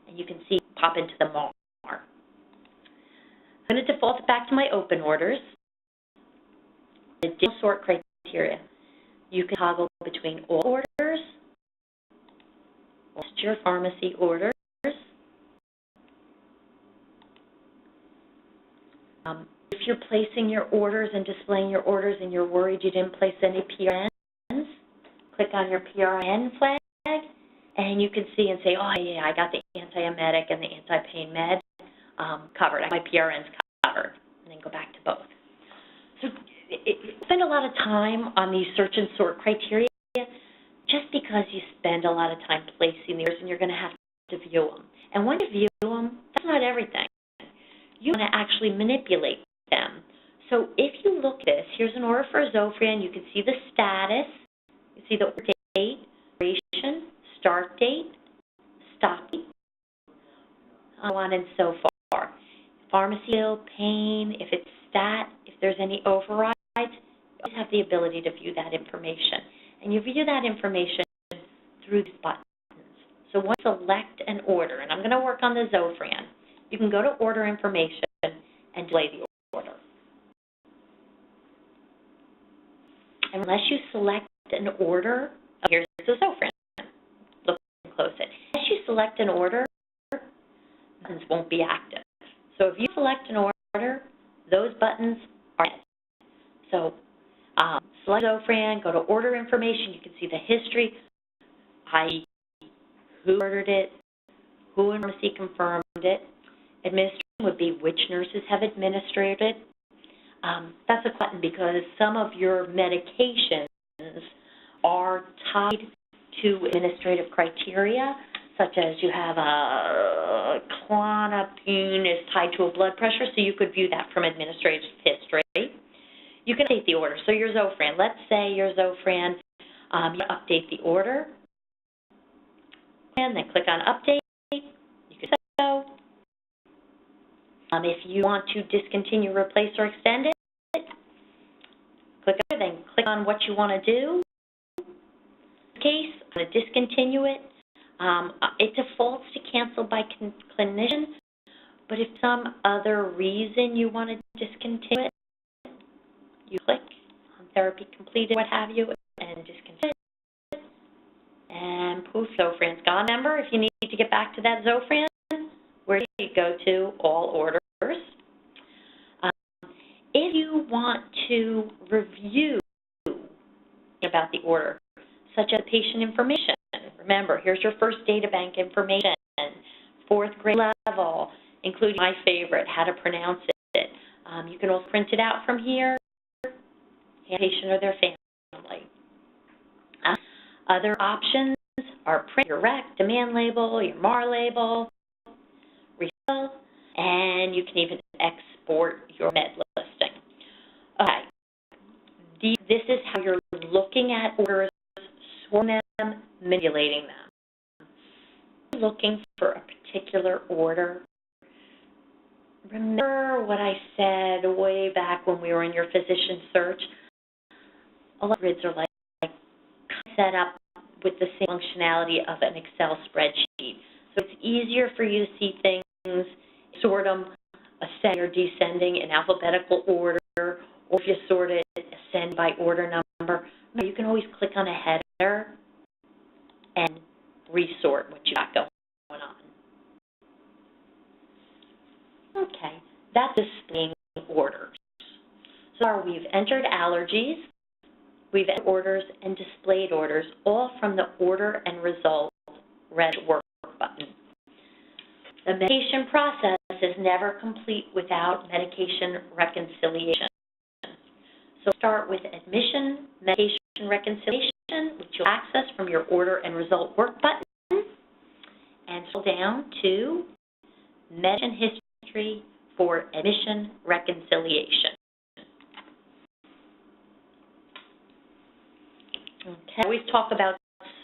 Speaker 1: And you can see pop into the MAR. I'm going to default it back to my open orders. The additional sort criteria. You can toggle between all orders, or just your pharmacy orders. If you're placing your orders and displaying your orders and you're worried you didn't place any PRNs, click on your PRN flag, and you can see and say, oh, yeah, I got the antiemetic and the anti-pain med covered. I have my PRNs covered, and then go back to both. So spend a lot of time on these search and sort criteria just because you spend a lot of time placing the orders and you're going to have to view them. And when you view them, that's not everything. You want to actually manipulate them. So if you look at this, here's an order for Zofran. You can see the status. You see the order date, duration, start date, stop date, on and so forth. Pharmacy bill, pain, if it's stat, if there's any overrides, you always have the ability to view that information. And you view that information through these buttons. So once you select an order, and I'm going to work on the Zofran, you can go to order information and display the order. And unless you select an order, here's the Zofran. Look and close it. Unless you select an order, buttons won't be active. So if you select an order, those buttons are dead. So select Zofran, go to order information. You can see the history, i.e. who ordered it, who in pharmacy confirmed it. Administration would be which nurses have administered it. That's a button because some of your medications are tied to administrative criteria, such as you have a clonopine is tied to a blood pressure, so you could view that from administrative history. You can update the order. So your Zofran, let's say your Zofran, you update the order, and then click on update. You can go. If you want to discontinue, replace, or extend it, click on it, then click on what you want to do. In this case, I'm going to discontinue it. It defaults to cancel by clinician, but if some other reason you want to discontinue it, you click on therapy completed, what have you, and discontinue it. And poof, Zofran's gone. Remember, if you need to get back to that Zofran, where do you go to? All orders. If you want to review about the order, such as patient information, remember, here's your first data bank information, 4th grade level, including my favorite, how to pronounce it. You can also print it out from here, patient or their family. Other options are print your rec, demand label, your MAR label, refill, and you can even export your med listing. Okay, this is how you're looking at orders, sorting them, manipulating them. Looking for a particular order. Remember what I said way back when we were in your physician search? A lot of grids are like set up with the same functionality of an Excel spreadsheet. So it's easier for you to see things, sort them, ascending or descending in alphabetical order, or if you sort it, ascend by order number. You can always click on a header and resort what you got going on. Okay, that's displaying orders. So we've entered allergies, we've entered orders and displayed orders, all from the order and result red work button. The medication process is never complete without medication reconciliation. So start with admission, medication reconciliation, which you'll access from your order and result work button, and scroll down to medication history for admission reconciliation. Okay. I always talk about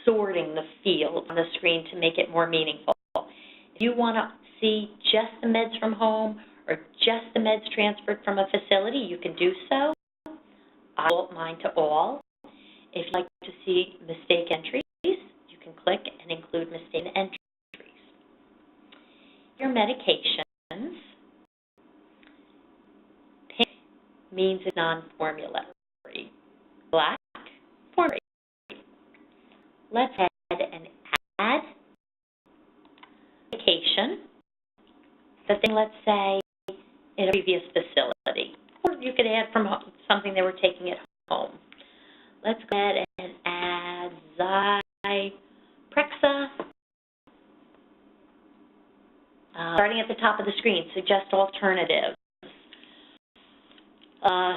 Speaker 1: sorting the field on the screen to make it more meaningful. If you want to see just the meds from home or just the meds transferred from a facility, you can do so. I will mine to all. If you'd like to see mistake entries, you can click and include mistake entries. Your medications, pink means it's non-formulary. Black, formulary. Let's head and add medication, the thing, let's say, in a previous facility. Or you could add from something they were taking at home. Let's go ahead and add Zyprexa. Starting at the top of the screen, suggest alternatives.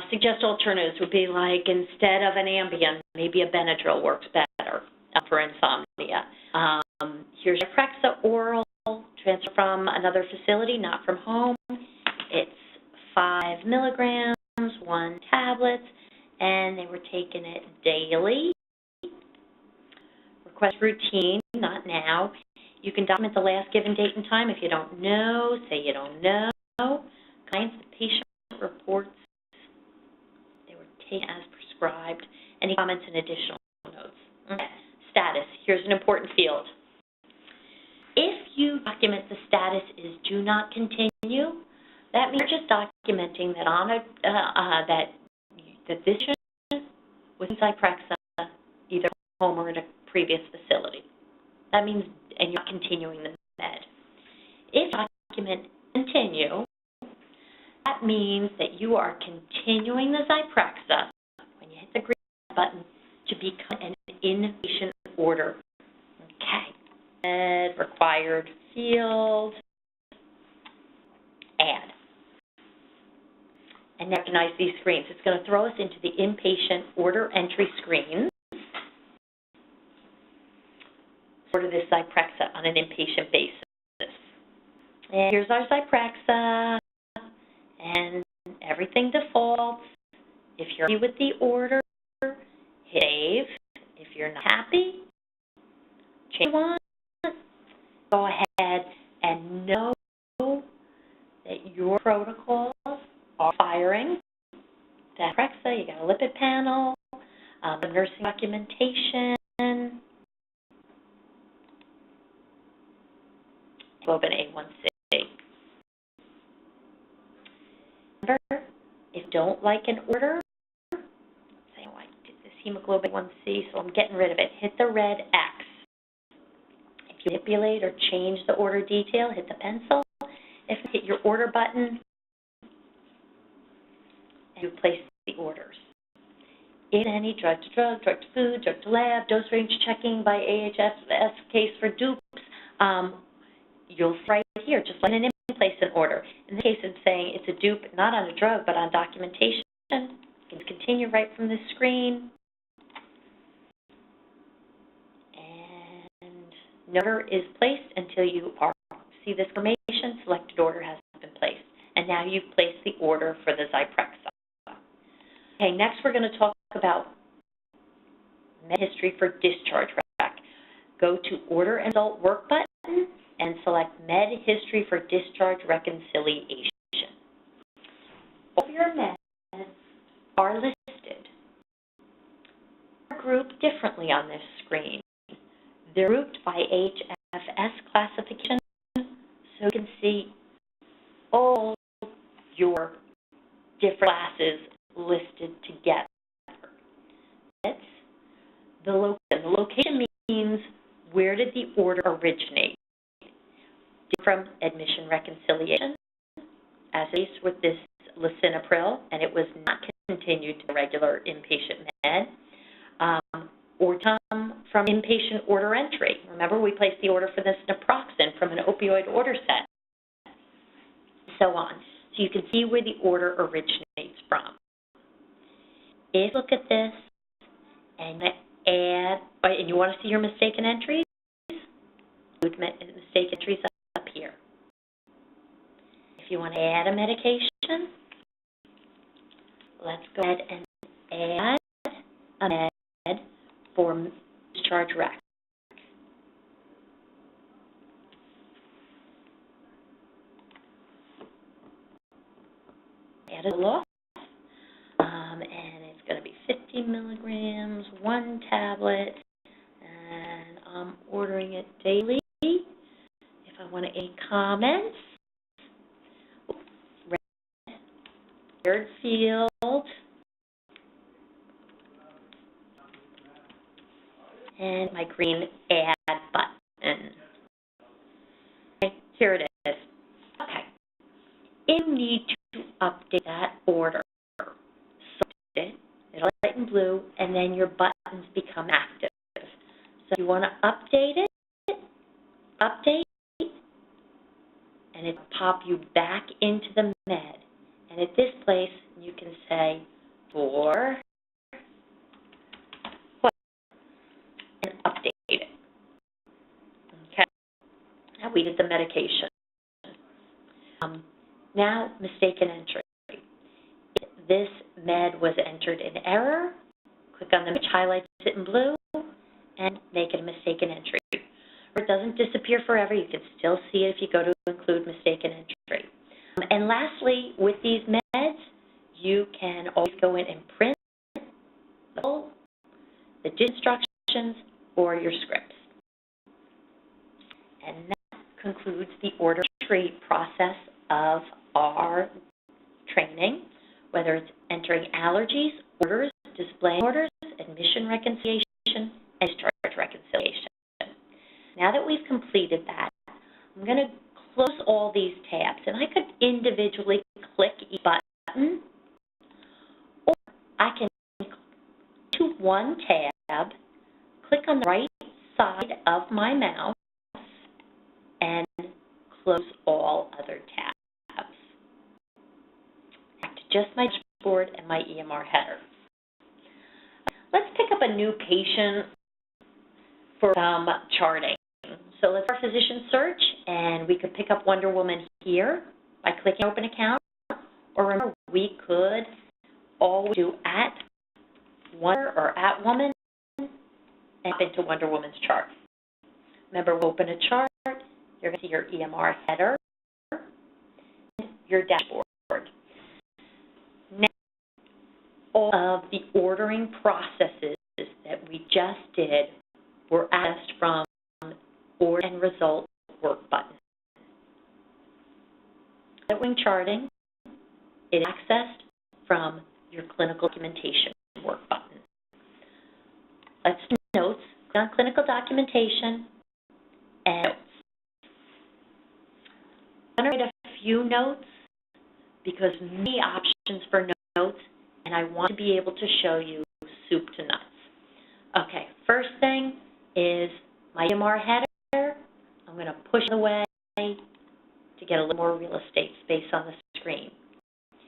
Speaker 1: Suggest alternatives would be like, instead of an Ambien, maybe a Benadryl works better for insomnia. Here's Zyprexa oral, transfer from another facility, not from home. It's 5 milligrams, 1 tablet, and they were taking it daily. Request routine, not now. You can document the last given date and time. If you don't know, say you don't know. Clients, the patient reports they were taken as prescribed. Any comments and additional notes? Okay. Status. Here's an important field. If you document the status is do not continue, that means you're just documenting that on a that this patient was in Zyprexa, either home or in a previous facility. That means, and you're not continuing the med. If you document continue, that means that you are continuing the Zyprexa when you hit the green button to become an inpatient order. Okay. Med required field. Add. And recognize these screens. It's going to throw us into the inpatient order entry screen. Order this Zyprexa on an inpatient basis. And here's our Zyprexa, and everything defaults. If you're happy with the order, hit save. If you're not happy, change one. Go ahead and know that your protocols are firing. Zyprexa, you got a lipid panel, the nursing documentation, hemoglobin A1C. Remember, if you don't like an order, say, oh, I did this hemoglobin A1C, so I'm getting rid of it. Hit the red X. If you manipulate or change the order detail, hit the pencil. If you hit your order button, and you place the orders. If any drug to drug, drug to food, drug to lab, dose range checking by AHS case for dupes, you'll see right here, just like an place an order. In this case, it's saying it's a dupe, not on a drug, but on documentation. You can continue right from the screen. And no order is placed until you see this information, selected order has been placed. And now you've placed the order for the Zyprexa. Okay, next we're going to talk about med history for discharge rec. Go to Order and Result Work button and select Med History for Discharge Reconciliation. All of your meds are listed. They're grouped differently on this screen. They're grouped by HFS classification, so you can see all your different classes listed together. It's the location. The location means where did the order originate? From admission reconciliation, as is with this lisinopril, and it was not continued to regular inpatient med, or come from inpatient order entry. Remember, we placed the order for this naproxen from an opioid order set, and so on. So you can see where the order originates from. If you look at this and add, and you want to see your mistaken entries, mistake entries up here. If you want to add a medication, let's go ahead and add a med for discharge rec. Add a loss, and it's going to be 50 milligrams, 1 tablet, and I'm ordering it daily. If I want to add comments, red field, and my green add button. Okay, here it is. Okay, you need to update that order. Select it, it'll light in blue, and then your buttons become active. So if you want to update it, update, and it'll pop you back into the med. And at this place, you can say for what, and update it. Okay. Now we did the medication. Now, mistaken entry. If this med was entered in error, click on the which highlights it in blue, and make it a mistaken entry. it doesn't disappear forever. You can still see it if you go to include mistaken entry. And lastly, with these meds, you can always go in and print the instructions or your scripts. And that concludes the order entry process of our training, whether it's entering allergies, orders, displaying orders, admission reconciliation, and discharge reconciliation. Now that we've completed that, I'm going to close all these tabs, and I could individually click each button, or I can to one tab, click on the right side of my mouse, and close all other tabs. Back to just my dashboard and my EMR header. Let's pick up a new patient for some charting. So let's our physician search, and we could pick up Wonder Woman here by clicking Open Account, or remember, we could always do at Wonder or at Woman and hop into Wonder Woman's chart. Remember, we'll open a chart, you're going to see your EMR header, and your dashboard. Now, all of the ordering processes that we just did were accessed from Order and Result work button. When charting, it is accessed from your clinical documentation work button. Let's do notes. Click on clinical documentation and notes. I'm going to write a few notes because many options for notes, and I want to be able to show you soup to nuts. Okay, first thing is my EMR header. I'm going to push it away to get a little more real estate space on the screen. In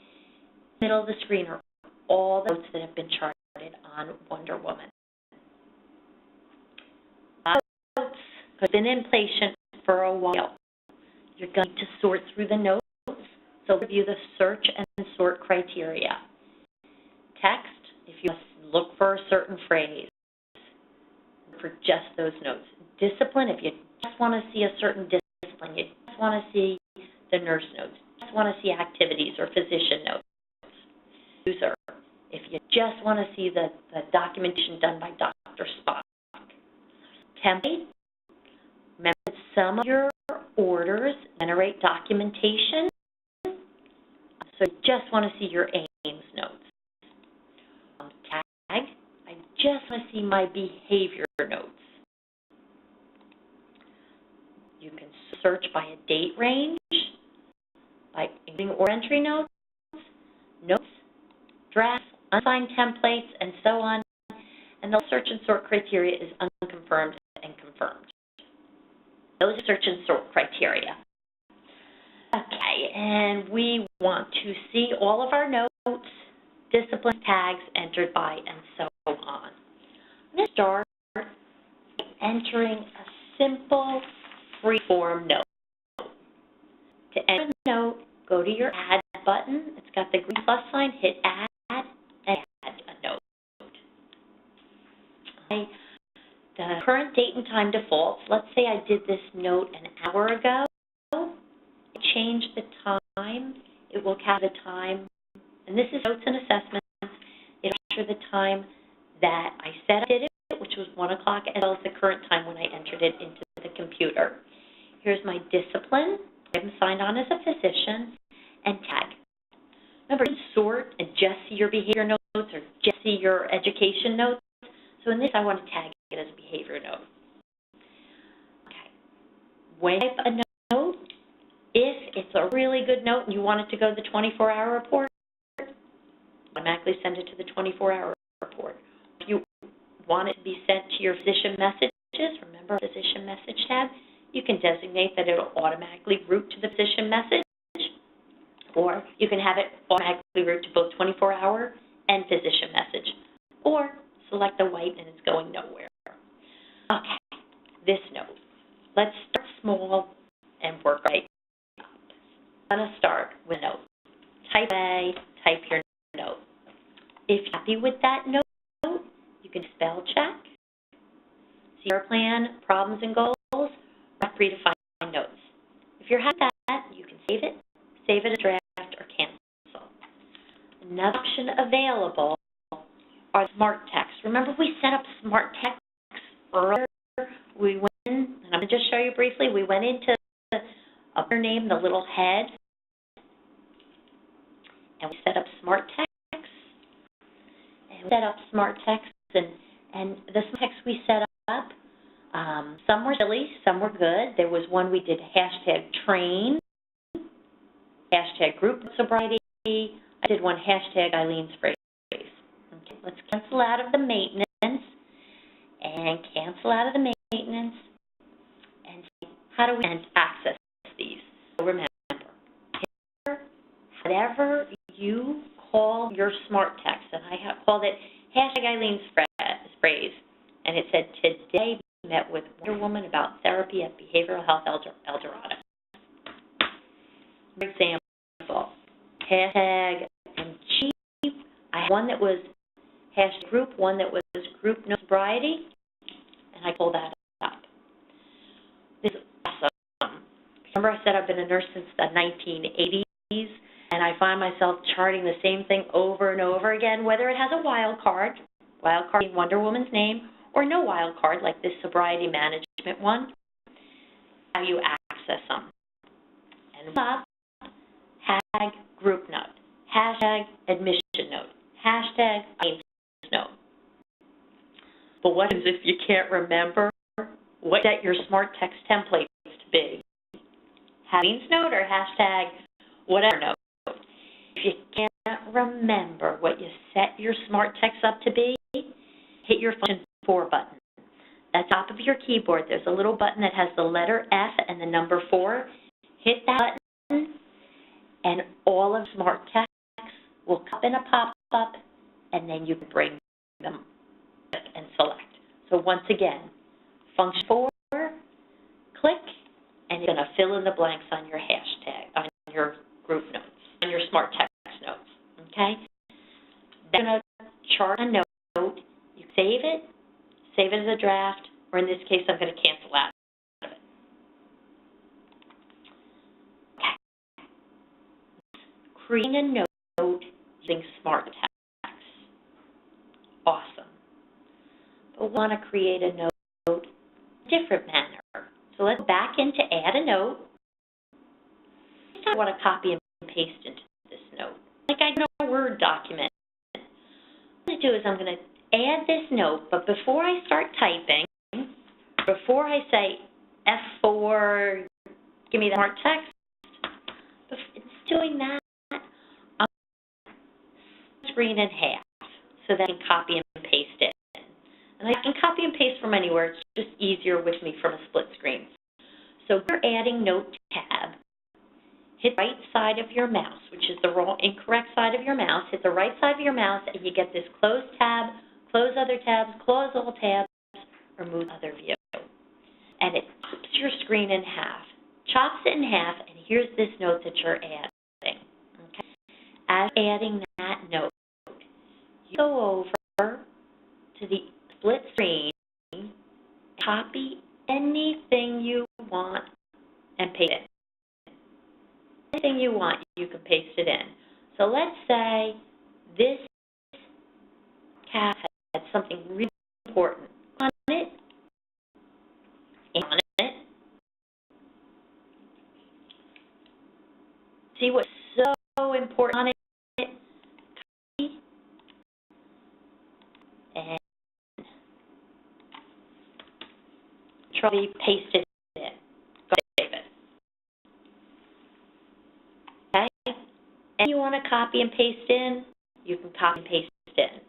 Speaker 1: the middle of the screen are all the notes that have been charted on Wonder Woman. Notes have been in place for a while. You're going to sort through the notes, so review the search and sort criteria. Text, if you look for a certain phrase, for just those notes. Discipline, if you just want to see a certain discipline, you just want to see the nurse notes, you just want to see activities or physician notes. User, if you just want to see the documentation done by Dr. Spock. Template, remember that some of your orders generate documentation, so you just want to see your AIMS notes. Tag, I just want to see my behavior notes. You can search by a date range, by including or entry notes, drafts, unsigned templates, and so on. And the search and sort criteria is unconfirmed and confirmed. Those are search and sort criteria. Okay, and we want to see all of our notes, discipline tags entered by, and so on. I'm going to start by entering a simple free-form note. To enter a note, go to your Add button. It's got the green plus sign. Hit Add, and add a note. Okay. The current date and time defaults. Let's say I did this note an hour ago. I change the time. It will capture the time. And this is notes and assessments. It will capture the time that I said I did it, which was 1 o'clock, as well as the current time when I entered it into the computer. Here's my discipline. I'm signed on as a physician, and tag. Remember, you can sort and just see your behavior notes or just see your education notes. So in this, I want to tag it as a behavior note. Okay. When you type a note, if it's a really good note and you want it to go to the 24-hour report, automatically send it to the 24-hour report. If you want it to be sent to your physician messages, remember our physician message tab, you can designate that it'll automatically route to the physician message, or you can have it automatically route to both 24-hour and physician message, or select the white and it's going nowhere. Okay, this note. Let's start small and work right up. I'm going to start with a note. Type A, type your note. If you're happy with that note, you can spell check, see your plan, problems and goals, free to find notes. If you're happy with that, you can save it as a draft, or cancel. Another option available are smart texts. Remember we set up smart texts earlier? We went in, and I'm going to just show you briefly, we went into the name, the little head, and we set up smart texts. And we set up smart texts, and the smart texts we set up, some were silly, some were good. There was one we did #train, #group sobriety. I did one #Eileen's phrase. Okay, let's cancel out of the maintenance and cancel out of the maintenance and see how do we access these. So remember, whatever you call your smart text, and I called it #Eileen's phrase, and it said, today we met with Wonder Woman about therapy at Behavioral Health El Dorado. For example, #MG, I had one that was #group, one that was group no sobriety, and I pulled that up. This is awesome. Remember I said I've been a nurse since the 1980s, and I find myself charting the same thing over and over again, whether it has a wild card being Wonder Woman's name, or no wild card like this sobriety management one, how you access them. And up, #group note, #admission note, #Eileen's note. But what is if you can't remember what set your smart text templates to be? Eileen's note or #whatever note. If you can't remember what you set your smart text up to be, hit your function 4 button. At the top of your keyboard, there's a little button that has the letter F and the number 4. Hit that button, and all of smart text will come in a pop-up, and then you can bring them and select. So once again, function 4, click, and you're going to fill in the blanks on your on your group notes, on your smart text notes, okay? Then you're going to chart a note. You save it as a draft, or in this case, I'm going to cancel out of it. Okay. Creating a note using smart text. Awesome. But we want to create a note in a different manner. So let's go back into add a note. I want to copy and paste into this note. Like I know a Word document. What I'm going to do is I'm going to add this note, but before I start typing, before I say F4, give me the smart text, it's doing that, I'm going to screen in half so that I can copy and paste it. And I can copy and paste from anywhere. It's just easier with me from a split screen. So we're adding Note tab. Hit the right side of your mouse, which is the incorrect side of your mouse. Hit the right side of your mouse, and you get this Close tab, Close Other tabs, Close All tabs, Remove Other View. And it chops your screen in half. Chops it in half, and here's this note that you're adding. Okay? As adding that note, you go over to the split screen, copy anything you want, and paste it. Anything you want, you can paste it in. So let's say this tab had something really important on it, See what's so important on it, copy, and paste it in. Go save it. Okay? And you want to copy and paste in, you can copy and paste in.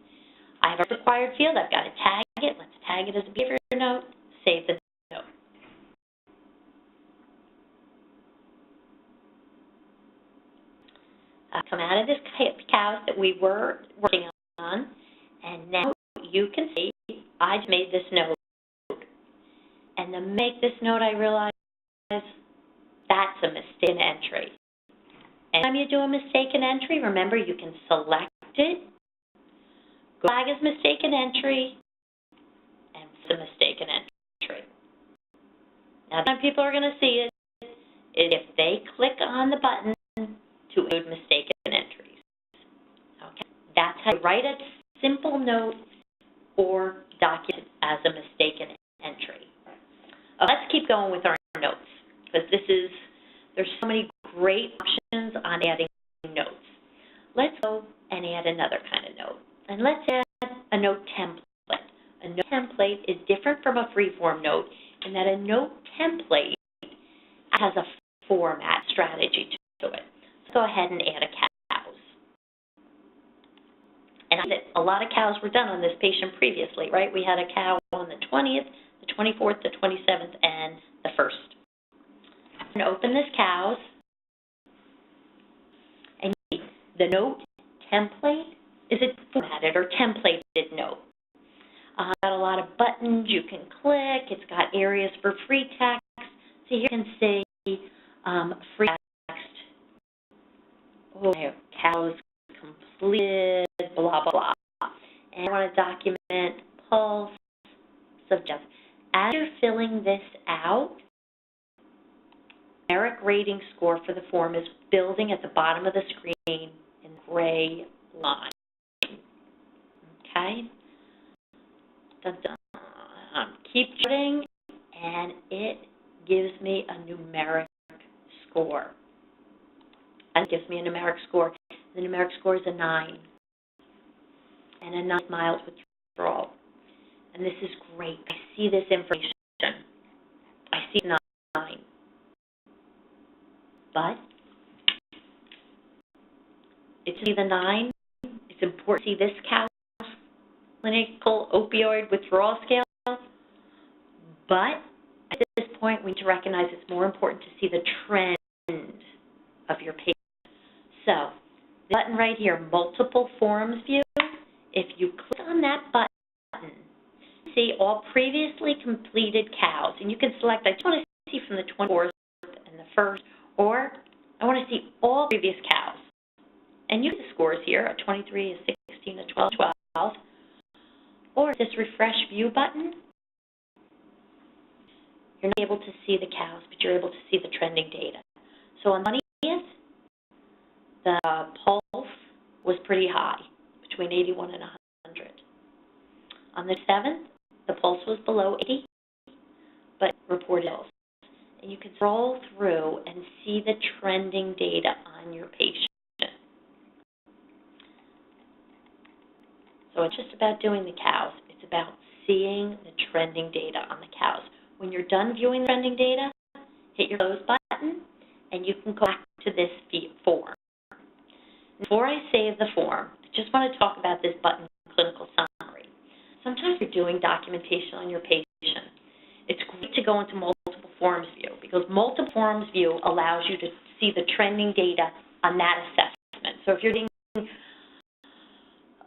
Speaker 1: I have a required field. I've got to tag it. Let's tag it as a behavior note. Save the note. Come out of this chaos that we were working on, and now you can see I just made this note. And to make this note, I realized that's a mistaken entry. Anytime you do a mistaken entry, remember you can select it, go flag as mistaken entry, and it's a mistaken entry. Now, the time people are going to see it is if they click on the button to include mistaken entries. Okay, that's how you write a simple note or document as a mistaken entry. Let's keep going with our notes, because there's so many great options on adding notes. Let's go and add another kind of note. And let's add a note template. A note template is different from a free-form note in that a note template has a format strategy to it. Let's go ahead and add a cows. And a lot of cows were done on this patient previously, right? We had a cow on the 20th, the 24th, the 27th, and the 1st. And open this cows, and the note template is a formatted or templated note. Got a lot of buttons you can click. It's got areas for free text. So here you can see free text. Oh, cows completed, blah, blah, blah. And I want to document pulse, subject. As you're filling this out, numeric rating score for the form is building at the bottom of the screen in gray line. Okay? Dun, dun. Keep cutting, and it gives me a numeric score. And it gives me a numeric score. The numeric score is a 9. And a 9 is mild withdrawal. And this is great. I see this information. I see 9. But it's the 9. It's important to see this cow clinical opioid withdrawal scale. But at this point, we need to recognize it's more important to see the trend of your patient. So the button right here, multiple forms view, if you click on that button, see all previously completed cows, and you can select, I just want to see from the 24th and the 1st, or I want to see all previous cows. And you see the scores here, a 23, a 16, a 12, 12. Or this refresh view button, you're not able to see the cows, but you're able to see the trending data. So on the 20th, the pulse was pretty high, between 81 and 100. On the 7th, the pulse was below 80, but reported ill. And you can scroll through and see the trending data on your patient. So it's just about doing the cows. It's about seeing the trending data on the cows. When you're done viewing the trending data, hit your close button, and you can go back to this form. Before I save the form, I just want to talk about this button, clinical summary. Sometimes you're doing documentation on your patient. It's great to go into multiple forms view, because multiple forms view allows you to see the trending data on that assessment. So if you're doing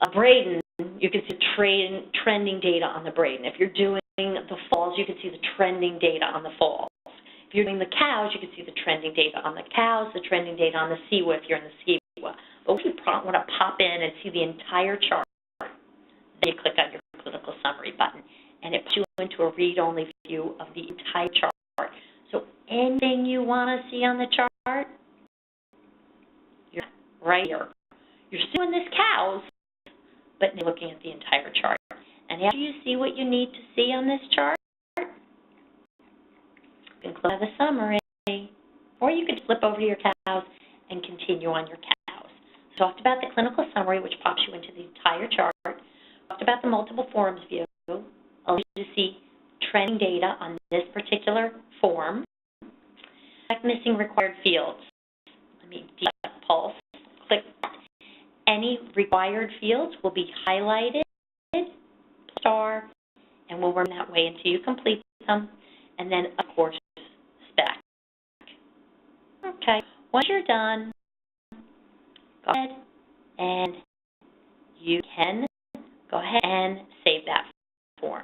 Speaker 1: a Braden, you can see trending data on the Braden. If you're doing the falls, you can see the trending data on the falls. If you're doing the cows, you can see the trending data on the cows, the trending data on the SEWA if you're in the SEWA. But if you want to pop in and see the entire chart, then you click on your clinical summary button, and it puts you into a read-only view of the entire chart. So anything you want to see on the chart, you're right here. You're still in this cows, but you're looking at the entire chart. And after you see what you need to see on this chart, you can click on the summary, or you could flip over to your cows and continue on your cows. So talked about the clinical summary, which pops you into the entire chart. Talked about the multiple forms view, allows you to see trending data on this particular form. Check missing required fields. Let me pulse. Click any required fields will be highlighted, star, and we'll run that way until you complete them. And then, of course, spec. Okay, once you're done, go ahead and you can go ahead and save that form.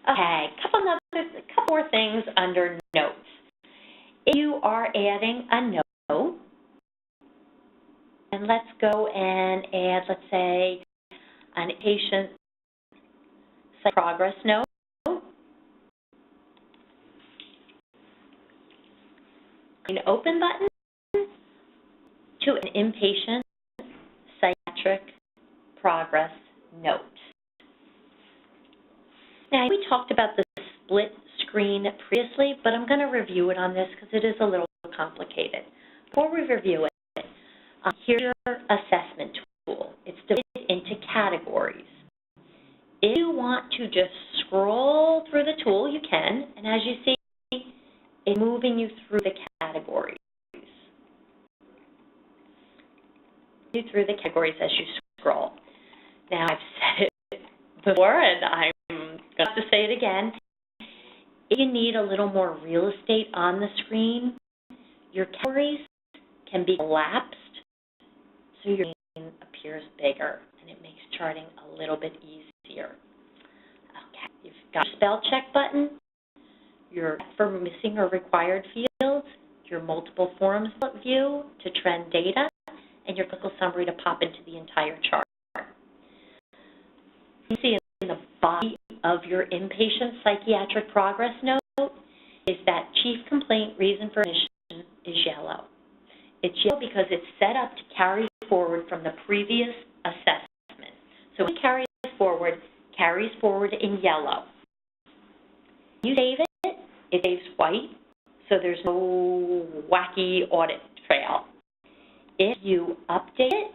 Speaker 1: Okay, a couple more things under notes. If you are adding a note, let's go and add, let's say, an patient progress note. An open button to an inpatient psychiatric progress note. Now, we talked about the split screen previously, but I'm going to review it on this because it is a little complicated. Before we review it, here's your assessment tool. It's divided into categories. If you want to just scroll through the tool, you can, and as you see, it's moving you through the categories. Through the categories as you scroll. Now, I've said it before, and I'm going to have to say it again. If you need a little more real estate on the screen, your categories can be collapsed so your screen appears bigger, and it makes charting a little bit easier. Okay, you've got your spell check button, your for missing or required fields, your multiple forms view to trend data, and your clinical summary to pop into the entire chart. You see in the body of your inpatient psychiatric progress note is that chief complaint reason for admission is yellow. It's yellow because it's set up to carry forward from the previous assessment. So when it carries forward in yellow. You save it, it saves white, so there's no wacky audit trail. If you update it,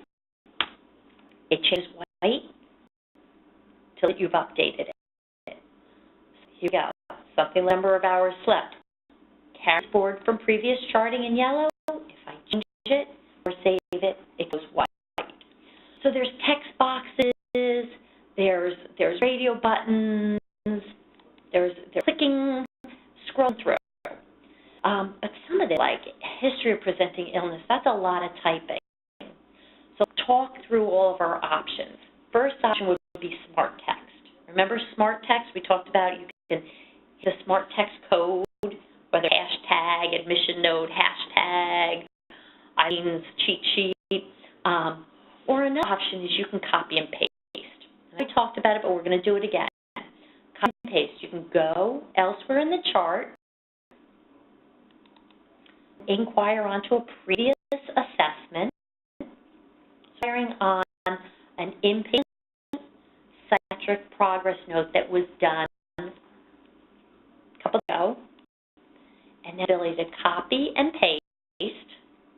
Speaker 1: it changes white till you've updated it. So here we go. Something number of hours slept. Carries forward from previous charting in yellow. If I change it or save it, it goes white. So there's text boxes, there's radio buttons, there's clicking, scroll through. But some of it, like history of presenting illness, that's a lot of typing. So talk through all of our options. First option would be smart text. Remember smart text? We talked about you can hit a smart text code, whether hashtag, admission note, hashtag, items, cheat sheet, or another option is you can copy and paste. And I talked about it, but we're going to do it again. Copy and paste. You can go elsewhere in the chart, inquire onto a previous assessment, inquiring on an inpatient psychiatric progress note that was done a couple ago, and the ability to copy and paste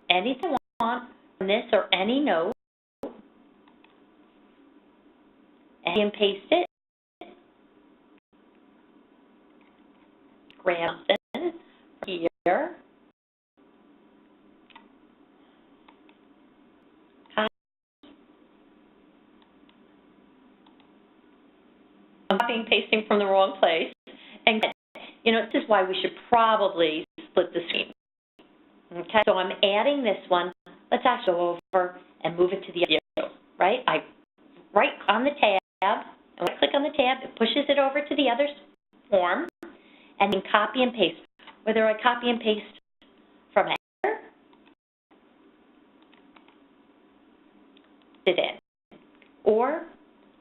Speaker 1: anything you want from this or any note, and paste it, grab something here, I'm copying and pasting from the wrong place. And, you know, this is why we should probably split the screen. Okay, so I'm adding this one. Let's actually go over and move it to the other view, right? I right on the tab, and when I click on the tab, it pushes it over to the other form, and then copy and paste. Whether I copy and paste from here, it in, or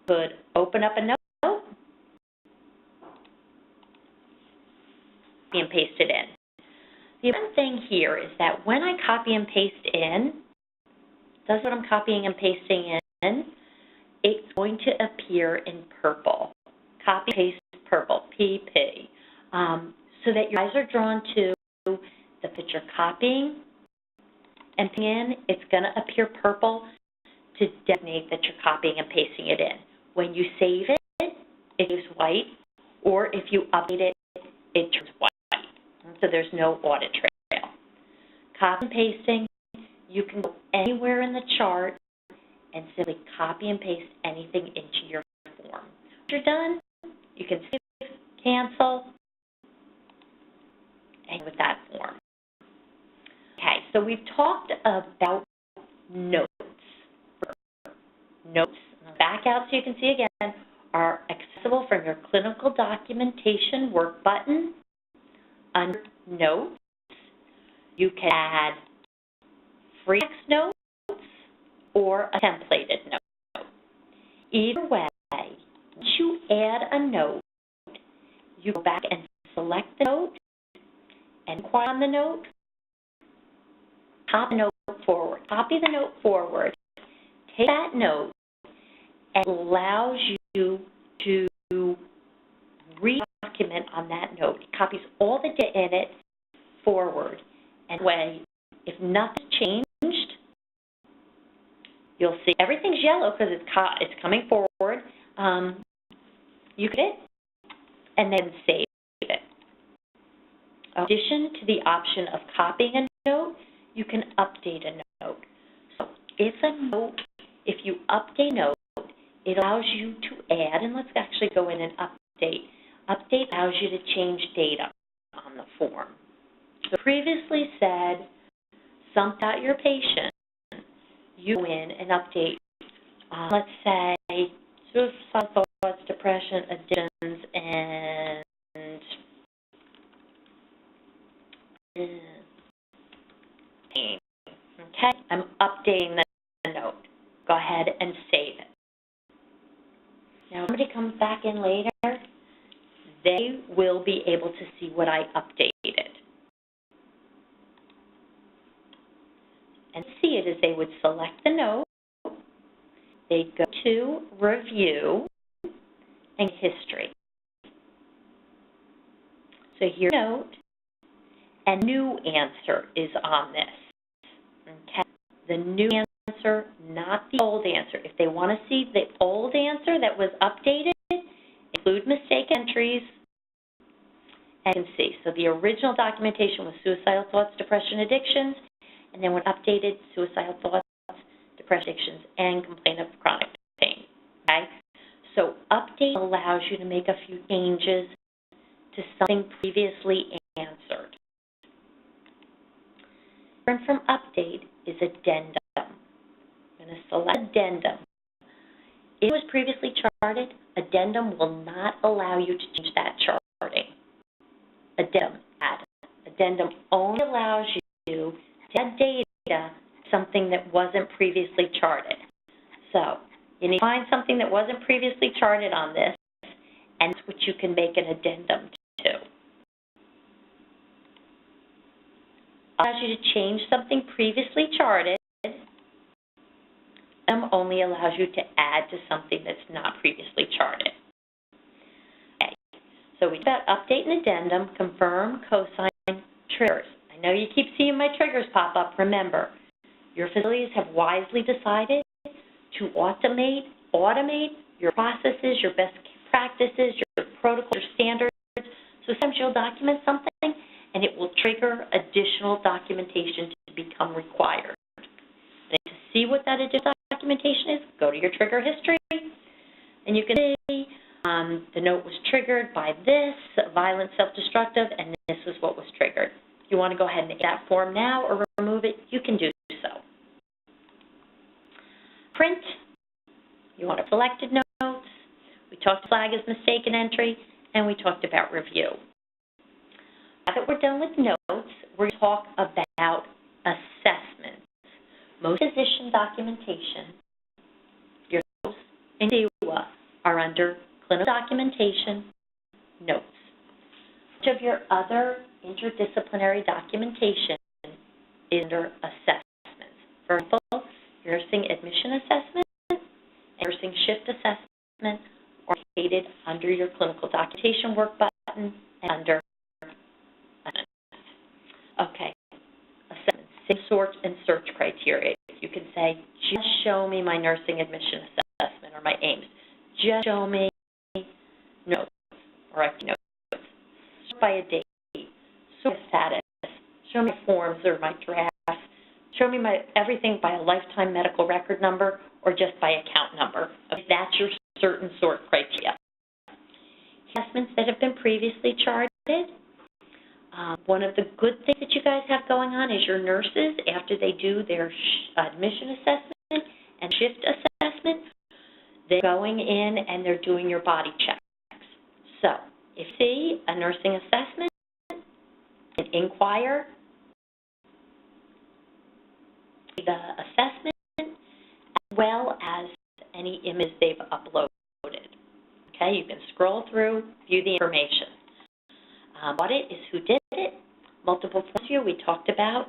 Speaker 1: could open up a note, and paste it in. The important thing here is that when I copy and paste in, that's what I'm copying and pasting in, it's going to appear in purple. Copy, paste, purple, PP. So that your eyes are drawn to the that you're copying and pasting in, it's going to appear purple to designate that you're copying and pasting it in. When you save it, it is white, or if you update it, it turns white. So there's no audit trail. Copy and pasting, you can go anywhere in the chart and simply copy and paste anything into your form. Once you're done, you can save, cancel, and with that form. Okay, so we've talked about notes. Notes, back out so you can see again, are accessible from your clinical documentation work button. Under Notes, you can add free text notes or a templated note. Either way, once you add a note, you go back and select the note and inquire on the note, copy the note forward, take that note, and allows you to re-document on that note. It copies all the data in it forward, and way, if nothing's changed, you'll see everything's yellow because it's coming forward. You click it and then save it. In addition to the option of copying a note, you can update a note. So if you update a note, it allows you to add, and let's actually go in and update. Update allows you to change data on the form. So previously said, something about your patient, you go in and update, let's say, suicidal thoughts, depression, addictions, and pain. Okay, I'm updating the note. Go ahead and save it. Now, if somebody comes back in later, they will be able to see what I updated. And see it as they would select the note, they'd go to Review and History. So here's a note, and New Answer is on this. Okay? The new answer, not the old answer. If they want to see the old answer that was updated, include mistake entries, and you can see. So the original documentation was suicidal thoughts, depression, addictions, and then when updated, suicidal thoughts, depression, addictions, and complaint of chronic pain. Okay? So update allows you to make a few changes to something previously answered. Different from update is addendum. I'm going to select addendum. If it was previously charted, addendum will not allow you to change that charting. Addendum, add. Addendum only allows you to add data, something that wasn't previously charted. So you need to find something that wasn't previously charted on this, and that's what you can make an addendum to. Allows you to change something previously charted. Addendum only allows you to add to something that's not previously charted. Okay. So we got update and addendum, confirm, cosign, triggers. I know you keep seeing my triggers pop up. Remember, your facilities have wisely decided to automate your processes, your best practices, your protocols, your standards. So sometimes you'll document something, and it will trigger additional documentation to become required. And to see what that additional documentation is, go to your trigger history, and you can see the note was triggered by this, violent, self-destructive, and this is what was triggered. If you want to go ahead and edit that form now or remove it, you can do so. Print, you want selected notes. We talked flag as mistaken entry, and we talked about review. Now that we're done with notes, we're going to talk about assessments. Most physician documentation, your notes and DUA are under clinical documentation, notes. Much of your other interdisciplinary documentation is under assessments. For example, nursing admission assessment and nursing shift assessment are located under your clinical documentation work button and under assessments. Okay, assessments, same sort and search criteria. You can say, just show me my nursing admission assessment or my AIMS. Just show me notes or IQ notes. Sort by a date, sort by status, show me forms or my drafts, show me everything by a lifetime medical record number or just by account number. Okay, that's your certain sort criteria. Assessments that have been previously charted. One of the good things that you guys have going on is your nurses, after they do their admission assessment and shift assessment, they're going in and they're doing your body checks. So if you see a nursing assessment, and inquire the assessment well as any image they've uploaded. Okay, you can scroll through, view the information. Audit is who did it. Multiple forms view we talked about.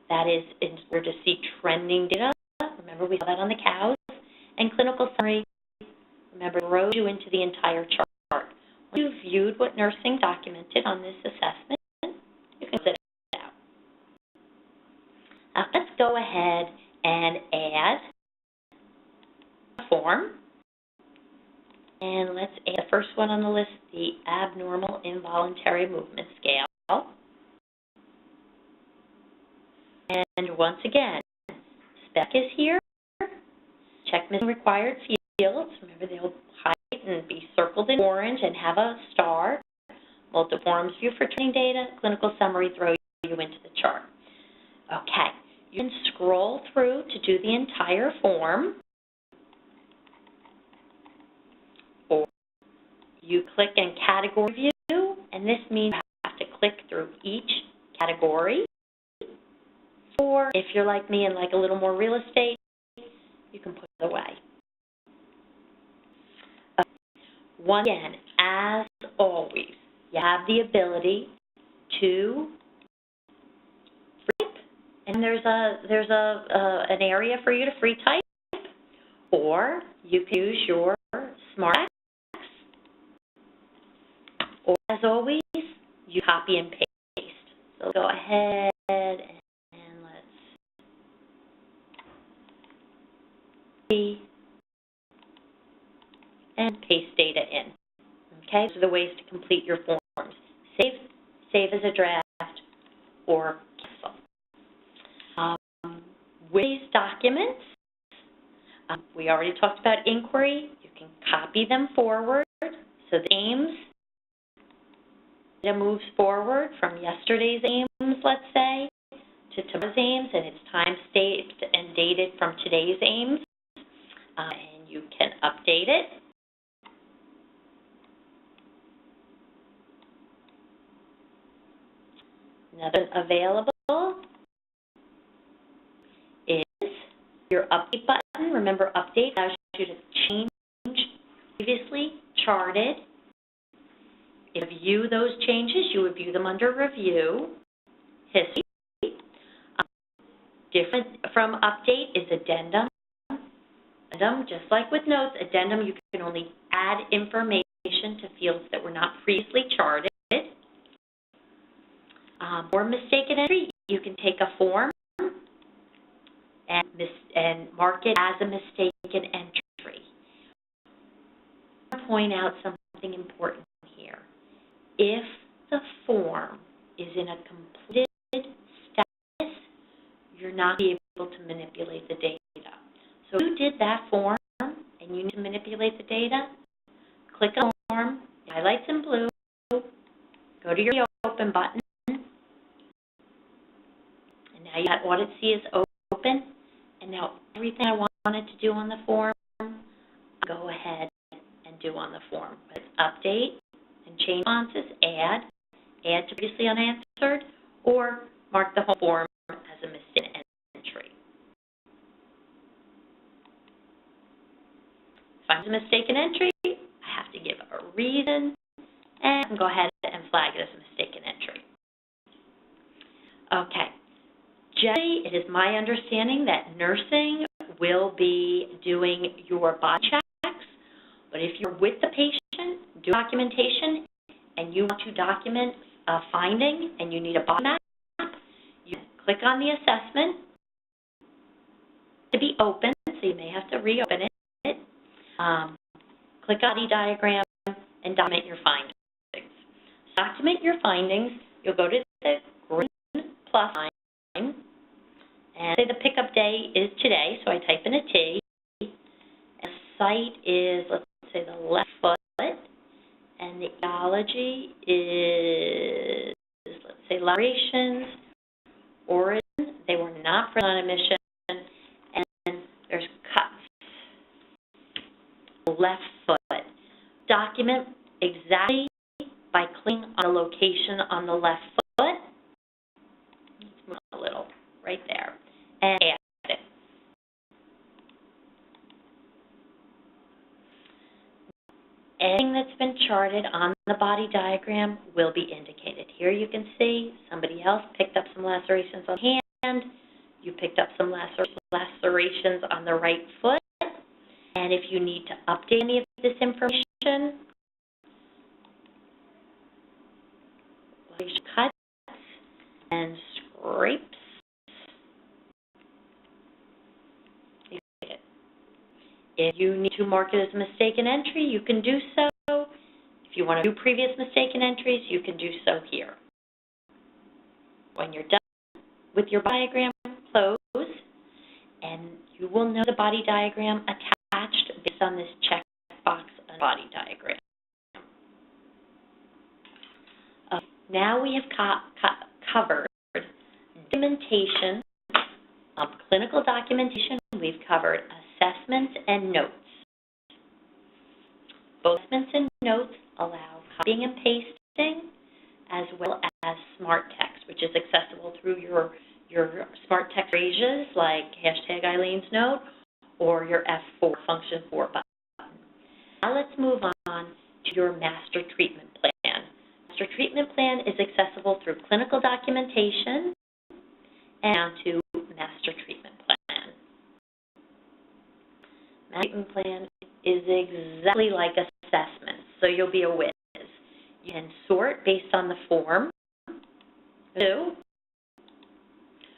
Speaker 1: That is in order to see trending data. Remember, we saw that on the cows. And clinical summary, remember, throws you into the entire chart. Once you've viewed what nursing documented on this assessment, you can close it out. Let's go ahead and add a form. And let's add the first one on the list, the abnormal involuntary movement scale. And once again, spec is here. Check missing required fields. Remember, they'll hide and be circled in orange and have a star. Multiple forms view for training data. Clinical summary throw you into the chart. Okay, you can scroll through to do the entire form. Or you click in category view, and this means you have to click through each category. Or if you're like me and like a little more real estate, you can put it away. Once again, as always, you have the ability to free type, and there's an area for you to free type, or you can use your smart text, or as always, you copy and paste. So go ahead and let's see. And paste data in. Okay, those are the ways to complete your forms. Save as a draft, or cancel. With these documents, we already talked about inquiry. You can copy them forward. So the aims, data moves forward from yesterday's aims, let's say, to tomorrow's aims, and it's time stamped and dated from today's aims. And you can update it. Another available is your update button. Remember, update allows you to change previously charted. If you view those changes, you would view them under review. History. Different from update is addendum. Addendum, just like with notes, addendum, you can only add information to fields that were not previously charted. Or mistaken entry, you can take a form and mark it as a mistaken entry. I want to point out something important here. If the form is in a completed status, you're not going to be able to manipulate the data. So if you did that form and you need to manipulate the data, click on the form, it highlights in blue, go to your open button. Now you got Audit C is open, and now everything I wanted to do on the form, go ahead and do on the form. Let's update and change responses, add to previously unanswered, or mark the whole form as a mistaken entry. If I'm a mistaken entry, I have to give a reason, and I can go ahead and flag it as a mistaken entry. Okay. Generally, it is my understanding that nursing will be doing your body checks, but if you're with the patient, do documentation, and you want to document a finding and you need a body map, you click on the assessment to be open, so you may have to reopen it. Click on the diagram and document your findings. Document your findings, you'll go to the green plus sign, and say the pickup day is today, so I type in a T. And the site is, let's say, the left foot, and the etiology is, let's say, operations, origin. They were not present on admission, and there's cuts. Left foot. Document exactly by clicking on a location on the left foot. Let's move a little right there. And add it. anything that's been charted on the body diagram will be indicated. Here you can see somebody else picked up some lacerations on the hand. You picked up some lacerations on the right foot. And if you need to update any of this information, cuts and scrapes, if you need to mark it as a mistaken entry, you can do so. If you want to do previous mistaken entries, you can do so here. When you're done with your diagram, close, and you will know the body diagram attached based on this checkbox on the body diagram. Now we have covered documentation, clinical documentation. We've covered assessments and notes. Both assessments and notes allow copying and pasting, as well as smart text, which is accessible through your smart text phrases like #Eileen's note or your F4 function 4 button. Now let's move on to your master treatment plan. Master treatment plan is accessible through clinical documentation and down to master treatment plan. Master treatment plan is exactly like assessments, so you'll be a whiz. You can sort based on the form,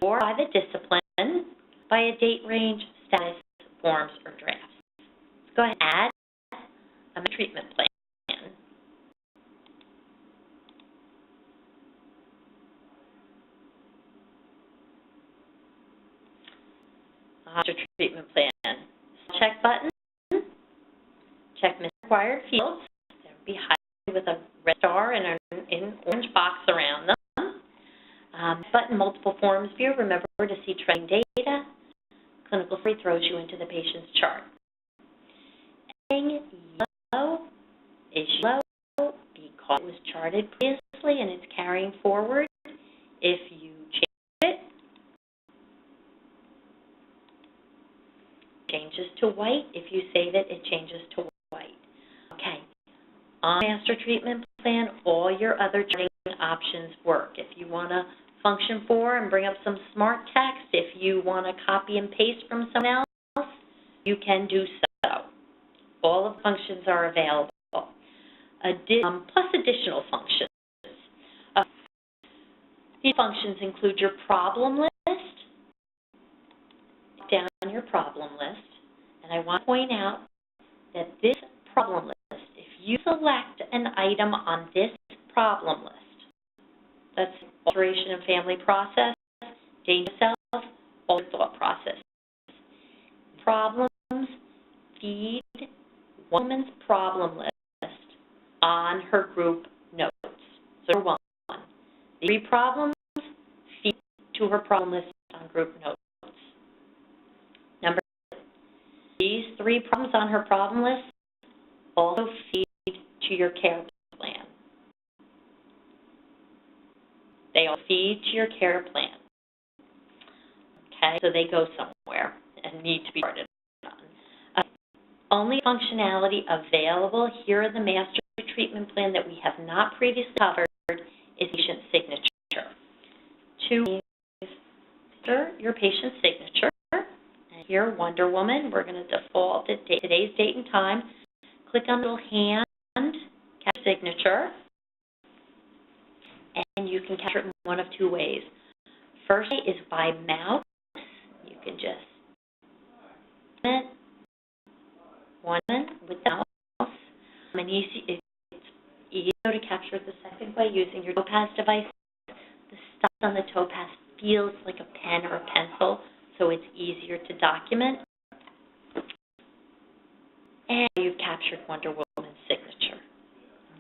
Speaker 1: or by the discipline, by a date range, status, forms, or drafts. Let's go ahead and add a treatment plan. Master treatment plan. Check button. Check required fields. They'll be highlighted with a red star and an orange box around them. Button multiple forms view. Remember to see training data. Clinical free throws you into the patient's chart. Yellow is yellow because it was charted previously and it's carrying forward. If you change it, changes to white. If you save it, it changes to white. Okay. On master treatment plan, all your other charting options work. If you want to function 4 and bring up some smart text, if you want to copy and paste from someone else, you can do so. All of the functions are available. Plus additional functions. These functions include your problem list. Down your problem list, and I want to point out that this problem list, if you select an item on this problem list, that's alteration in family process, danger self, altered thought process. Problems feed woman's problem list on her group notes. So number 1, the 3 problems feed to her problem list on group notes. Number 2, these 3 problems on her problem list also feed to your care plan. They all feed to your care plan. Okay, so they go somewhere and need to be started on. Only functionality available here in the master treatment plan that we have not previously covered is patient signature. To your patient signature, and here, Wonder Woman, we're going to default to today's date and time. Click on the little hand, capture signature, and you can capture it in one of 2 ways. First is by mouse. You can just one with the mouse. And it's easy to capture it the second way using your Topaz device. The stuff on the Topaz feels like a pen or a pencil, so it's easier to document. And you've captured Wonder Woman's signature.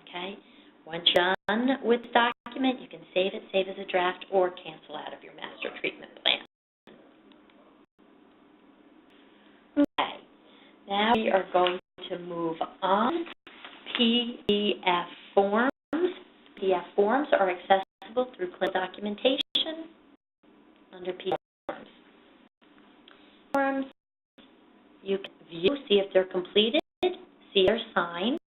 Speaker 1: Okay? Once you're done with the document, you can save as a draft, or cancel out of your master treatment plan. Okay. Now we are going to move on. PDF forms. PDF forms are accessible through clinical documentation under PDF forms. Forms, you can view, see if they're completed, see if they're signed,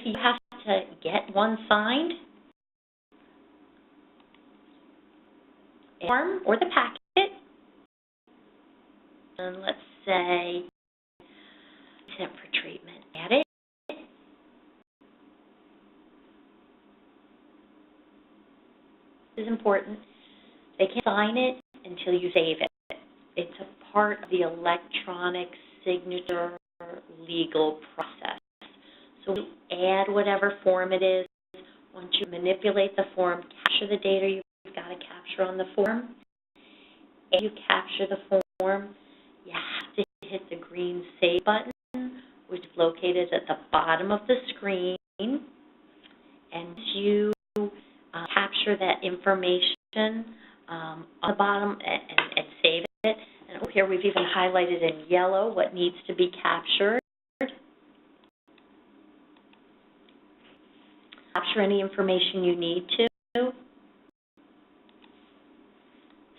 Speaker 1: you have to get one signed, form or the packet, and let's say intent for treatment. Add it. This is important. They can't sign it until you save it. It's a part of the electronic signature legal process. So you add whatever form it is. Once you manipulate the form, capture the data you've got to capture on the form. And you capture the form, you have to hit the green Save button, which is located at the bottom of the screen. And you capture that information on the bottom and save it. And over here we've even highlighted in yellow what needs to be captured. Capture any information you need to.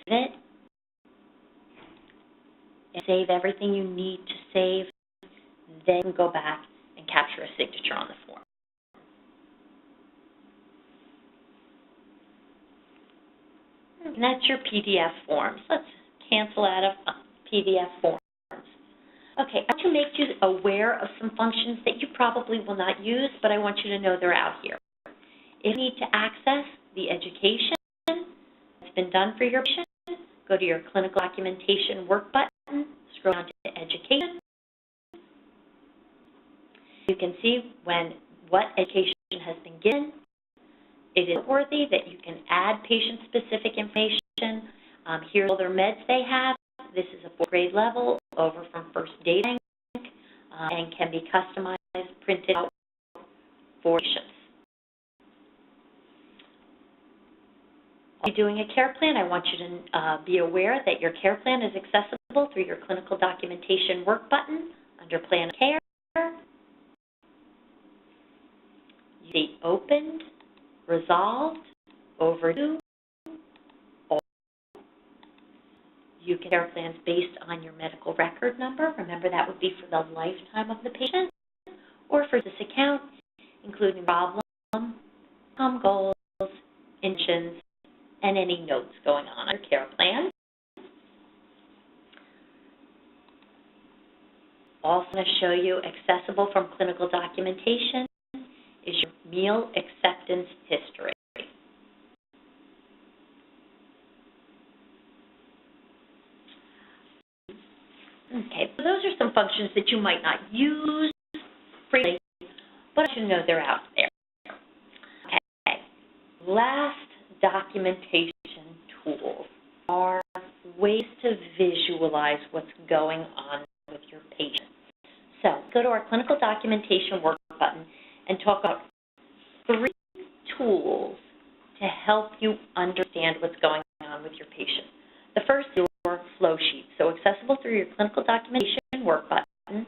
Speaker 1: Save it. And save everything you need to save. Then go back and capture a signature on the form. And that's your PDF forms. Let's cancel out of PDF forms. Okay, I want to make you aware of some functions that you probably will not use, but I want you to know they're out here. If you need to access the education that's been done for your patient, go to your clinical documentation work button, scroll down to education. You can see what education has been given. It is noteworthy that you can add patient-specific information. Here's all their meds they have. This is a 4th grade level over from First Data Bank and can be customized, printed out for patients. If you're doing a care plan, I want you to be aware that your care plan is accessible through your clinical documentation work button under Plan of Care. You see opened, resolved, overdue. You can care plans based on your medical record number. Remember, that would be for the lifetime of the patient, or for this account, including problem, goals, intentions, and any notes going on your care plan. Also going to show you accessible from clinical documentation is your meal acceptance history. Okay, so those are some functions that you might not use freely, but you know they're out there. Okay, last documentation tools are ways to visualize what's going on with your patient. So go to our clinical documentation work button and talk about 3 tools to help you understand what's going on with your patient. The first is your flow sheet. So accessible through your clinical documentation work button,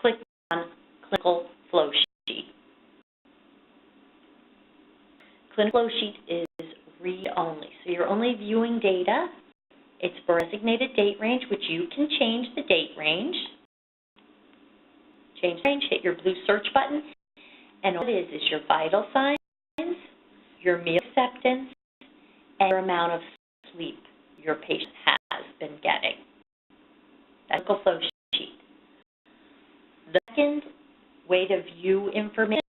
Speaker 1: click on clinical flow sheet. Clinical flow sheet is read-only. So you're only viewing data. It's for a designated date range, which you can change the date range. Change the range, hit your blue search button, and all it is your vital signs, your meal acceptance, and your amount of sleep your patient has been getting. That's the flow sheet. The second way to view information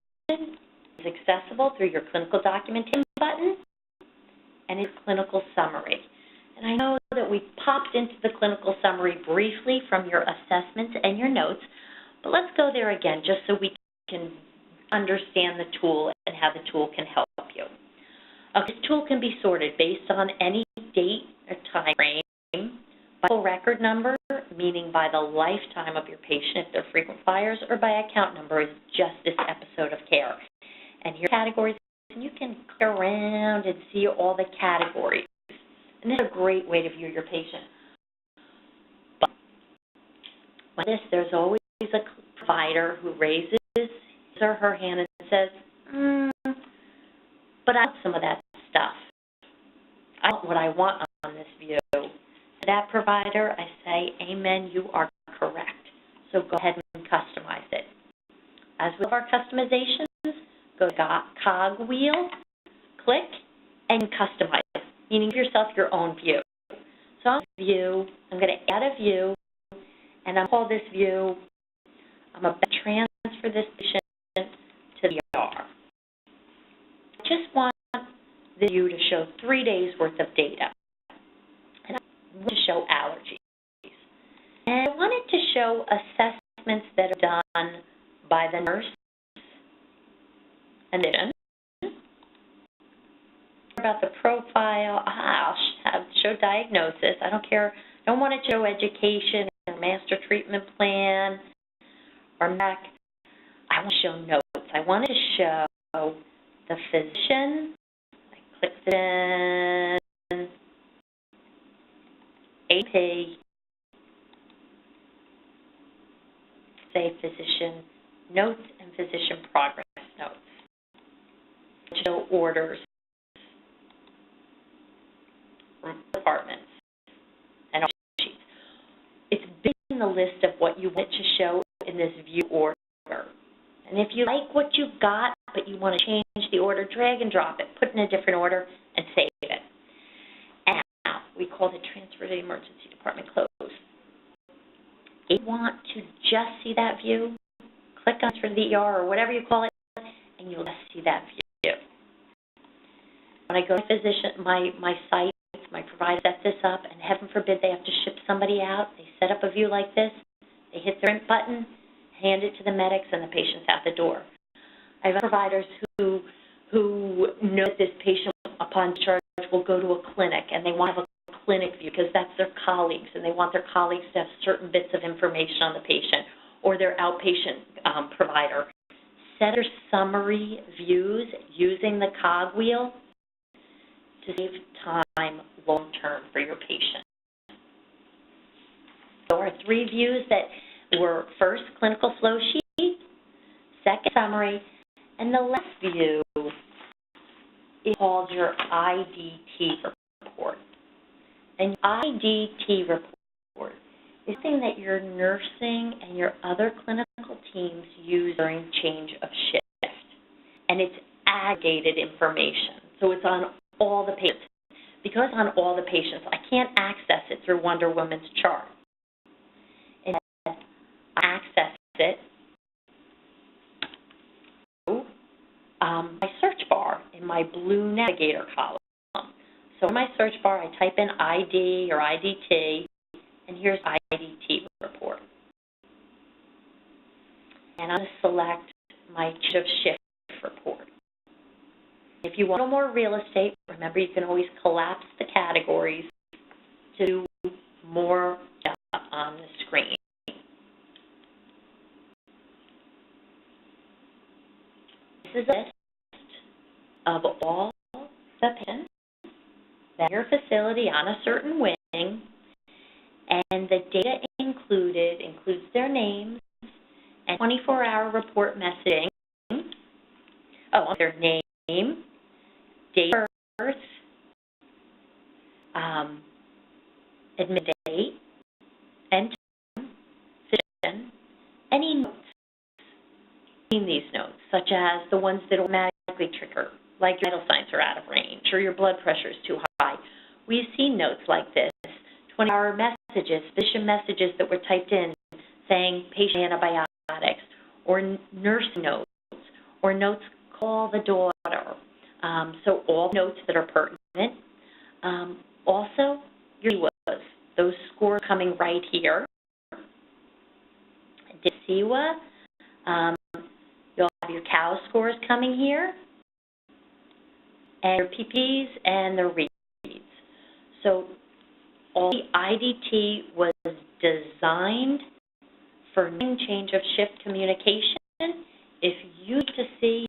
Speaker 1: is accessible through your clinical documentation button, and it's clinical summary. And I know that we popped into the clinical summary briefly from your assessments and your notes, but let's go there again just so we can understand the tool and how the tool can help you. This tool can be sorted based on any date or time frame, by record number, meaning by the lifetime of your patient if they're frequent flyers, or by account number is just this episode of care. And here are categories, and you can click around and see all the categories. And this is a great way to view your patient. But with this, there's always a provider who raises his or her hand and says, but I want some of that stuff. I want what I want on this view. To that provider, I say, amen, you are correct. So go ahead and customize it. As with our customizations, go to cog wheel, click, and customize, meaning give yourself your own view. So I'm going to add a view, and I'm going to call this view, I'm about to transfer this patient to the ER. I just want the view to show 3 days worth of data. And I want to show allergies. And I wanted to show assessments that are done by the nurse and then about the profile. I'll show diagnosis. I don't care. I don't want to show education or master treatment plan or MAC. I want to show notes. I wanted to show the physician. I clicked in AP, say physician notes and physician progress notes. Show orders from departments and all sheets. It's big in the list of what you want to show in this view order. And if you like what you've got, but you want to change the order, drag and drop it, put it in a different order, and save it. And now we call the transfer to the emergency department close. If you want to just see that view, click on transfer to the ER or whatever you call it, and you'll just see that view. When I go to physician, my site, my provider set this up, and heaven forbid they have to ship somebody out, they set up a view like this, they hit the print button, hand it to the medics, and the patient's out the door. I have providers who know that this patient, upon discharge, will go to a clinic, and they want to have a clinic view because that's their colleagues, and they want their colleagues to have certain bits of information on the patient or their outpatient provider. Set your summary views using the cog wheel to save time long-term for your patient. So our 3 views that were first, clinical flow sheet, second, summary, and the last view is called your IDT report. And your IDT report is something that your nursing and your other clinical teams use during change of shift. And it's aggregated information. So it's on all the patients. Because it's on all the patients, I can't access it through Wonder Woman's chart. Instead, I access it through my search bar in my blue navigator column. So in my search bar, I type in ID or IDT, and here's IDT report. And I'm going to select my change of shift report. If you want more real estate, remember you can always collapse the categories to do more on the screen. This is a list of all the patients that are in your facility on a certain wing, and the data includes their names and 24-hour report messaging. Their name, date of birth, admit date, and time, physician, any notes in these notes, such as the ones that automatically trigger, like your vital signs are out of range or your blood pressure is too high. We've seen notes like this, 24-hour messages, physician messages that were typed in saying patient antibiotics, or nurse notes, or notes call the daughter. So all notes that are pertinent. Also, your SIWAs, those scores coming right here. SIWA, you'll have your COW scores coming here, and your PPs and the reads. So all the IDT was designed for change of shift communication. If you need to see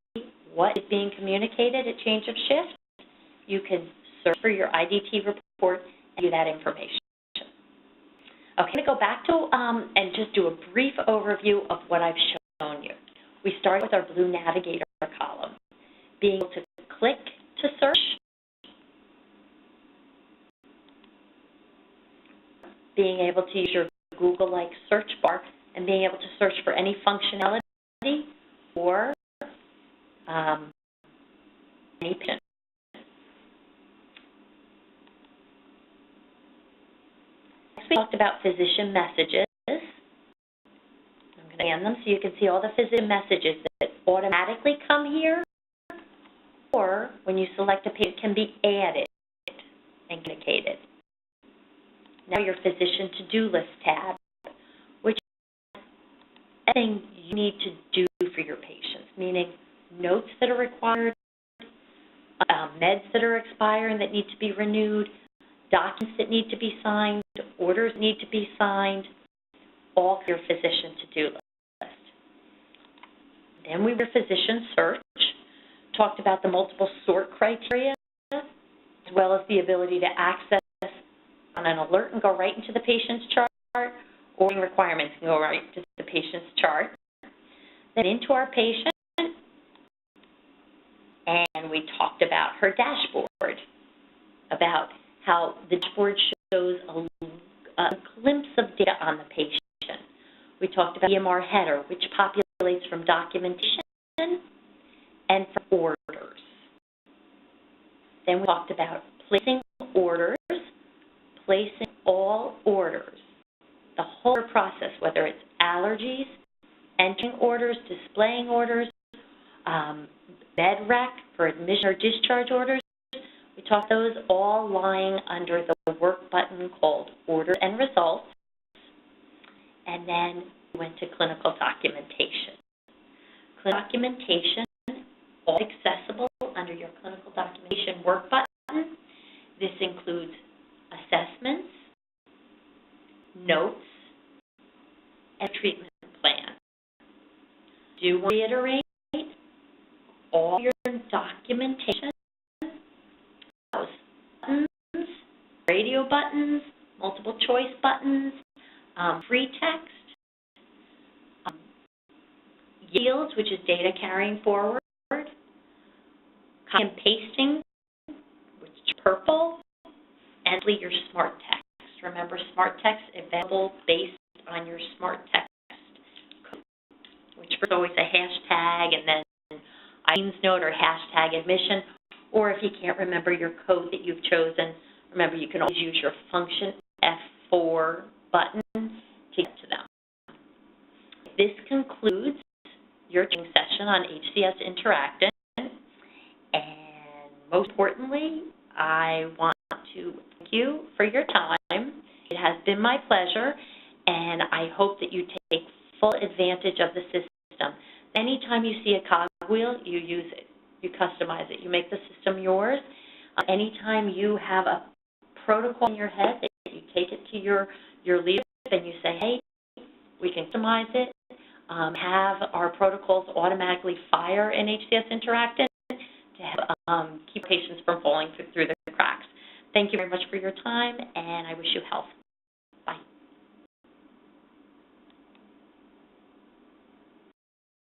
Speaker 1: what is being communicated at change of shift, you can search for your IDT report and do that information. Okay, I'm going to go back to and just do a brief overview of what I've shown you. We started with our blue navigator column, being able to click to search, being able to use your Google-like search bar, and being able to search for any functionality, for any patient. Next, we talked about physician messages. I'm going to scan them so you can see all the physician messages that automatically come here, or when you select a patient, can be added and communicated. Now your physician to-do list tab, which is everything you need to do for your patients, meaning notes that are required, meds that are expiring that need to be renewed, documents that need to be signed, orders need to be signed, all for your physician to-do list. Then we were physician search, talked about the multiple sort criteria, as well as the ability to access on an alert and go right into the patient's chart, or requirements can go right to the patient's chart. Then into our patient, and we talked about her dashboard, about how the dashboard shows a glimpse of data on the patient. We talked about EMR header, which populates from documentation and from orders. Then we talked about placing orders, placing all orders, the whole process, whether it's allergies, entering orders, displaying orders, bed rec for admission or discharge orders. We talked those all lying under the work button called Orders and Results. And then we went to clinical documentation. Clinical documentation, all accessible under your clinical documentation work button. This includes assessments, notes, and treatment plan. Do reiterate all your documentation, buttons, radio buttons, multiple choice buttons, free text, yields, which is data carrying forward, copy and pasting, which is purple, and your smart text. Remember, smart text available based on your smart text code, which is always a hashtag and then INS note or hashtag admission, or if you can't remember your code that you've chosen, remember you can always use your function F4 button to get to them. This concludes your training session on HCS Interactive, and most importantly, I want to thank you for your time. It has been my pleasure, and I hope that you take full advantage of the system. Anytime you see a cogwheel, you use it. You customize it. You make the system yours. Anytime you have a protocol in your head, that you take it to your leadership and you say, hey, we can customize it, have our protocols automatically fire in HCS Interactive to have, keep patients from falling through the cracks. Thank you very much for your time, and I wish you health.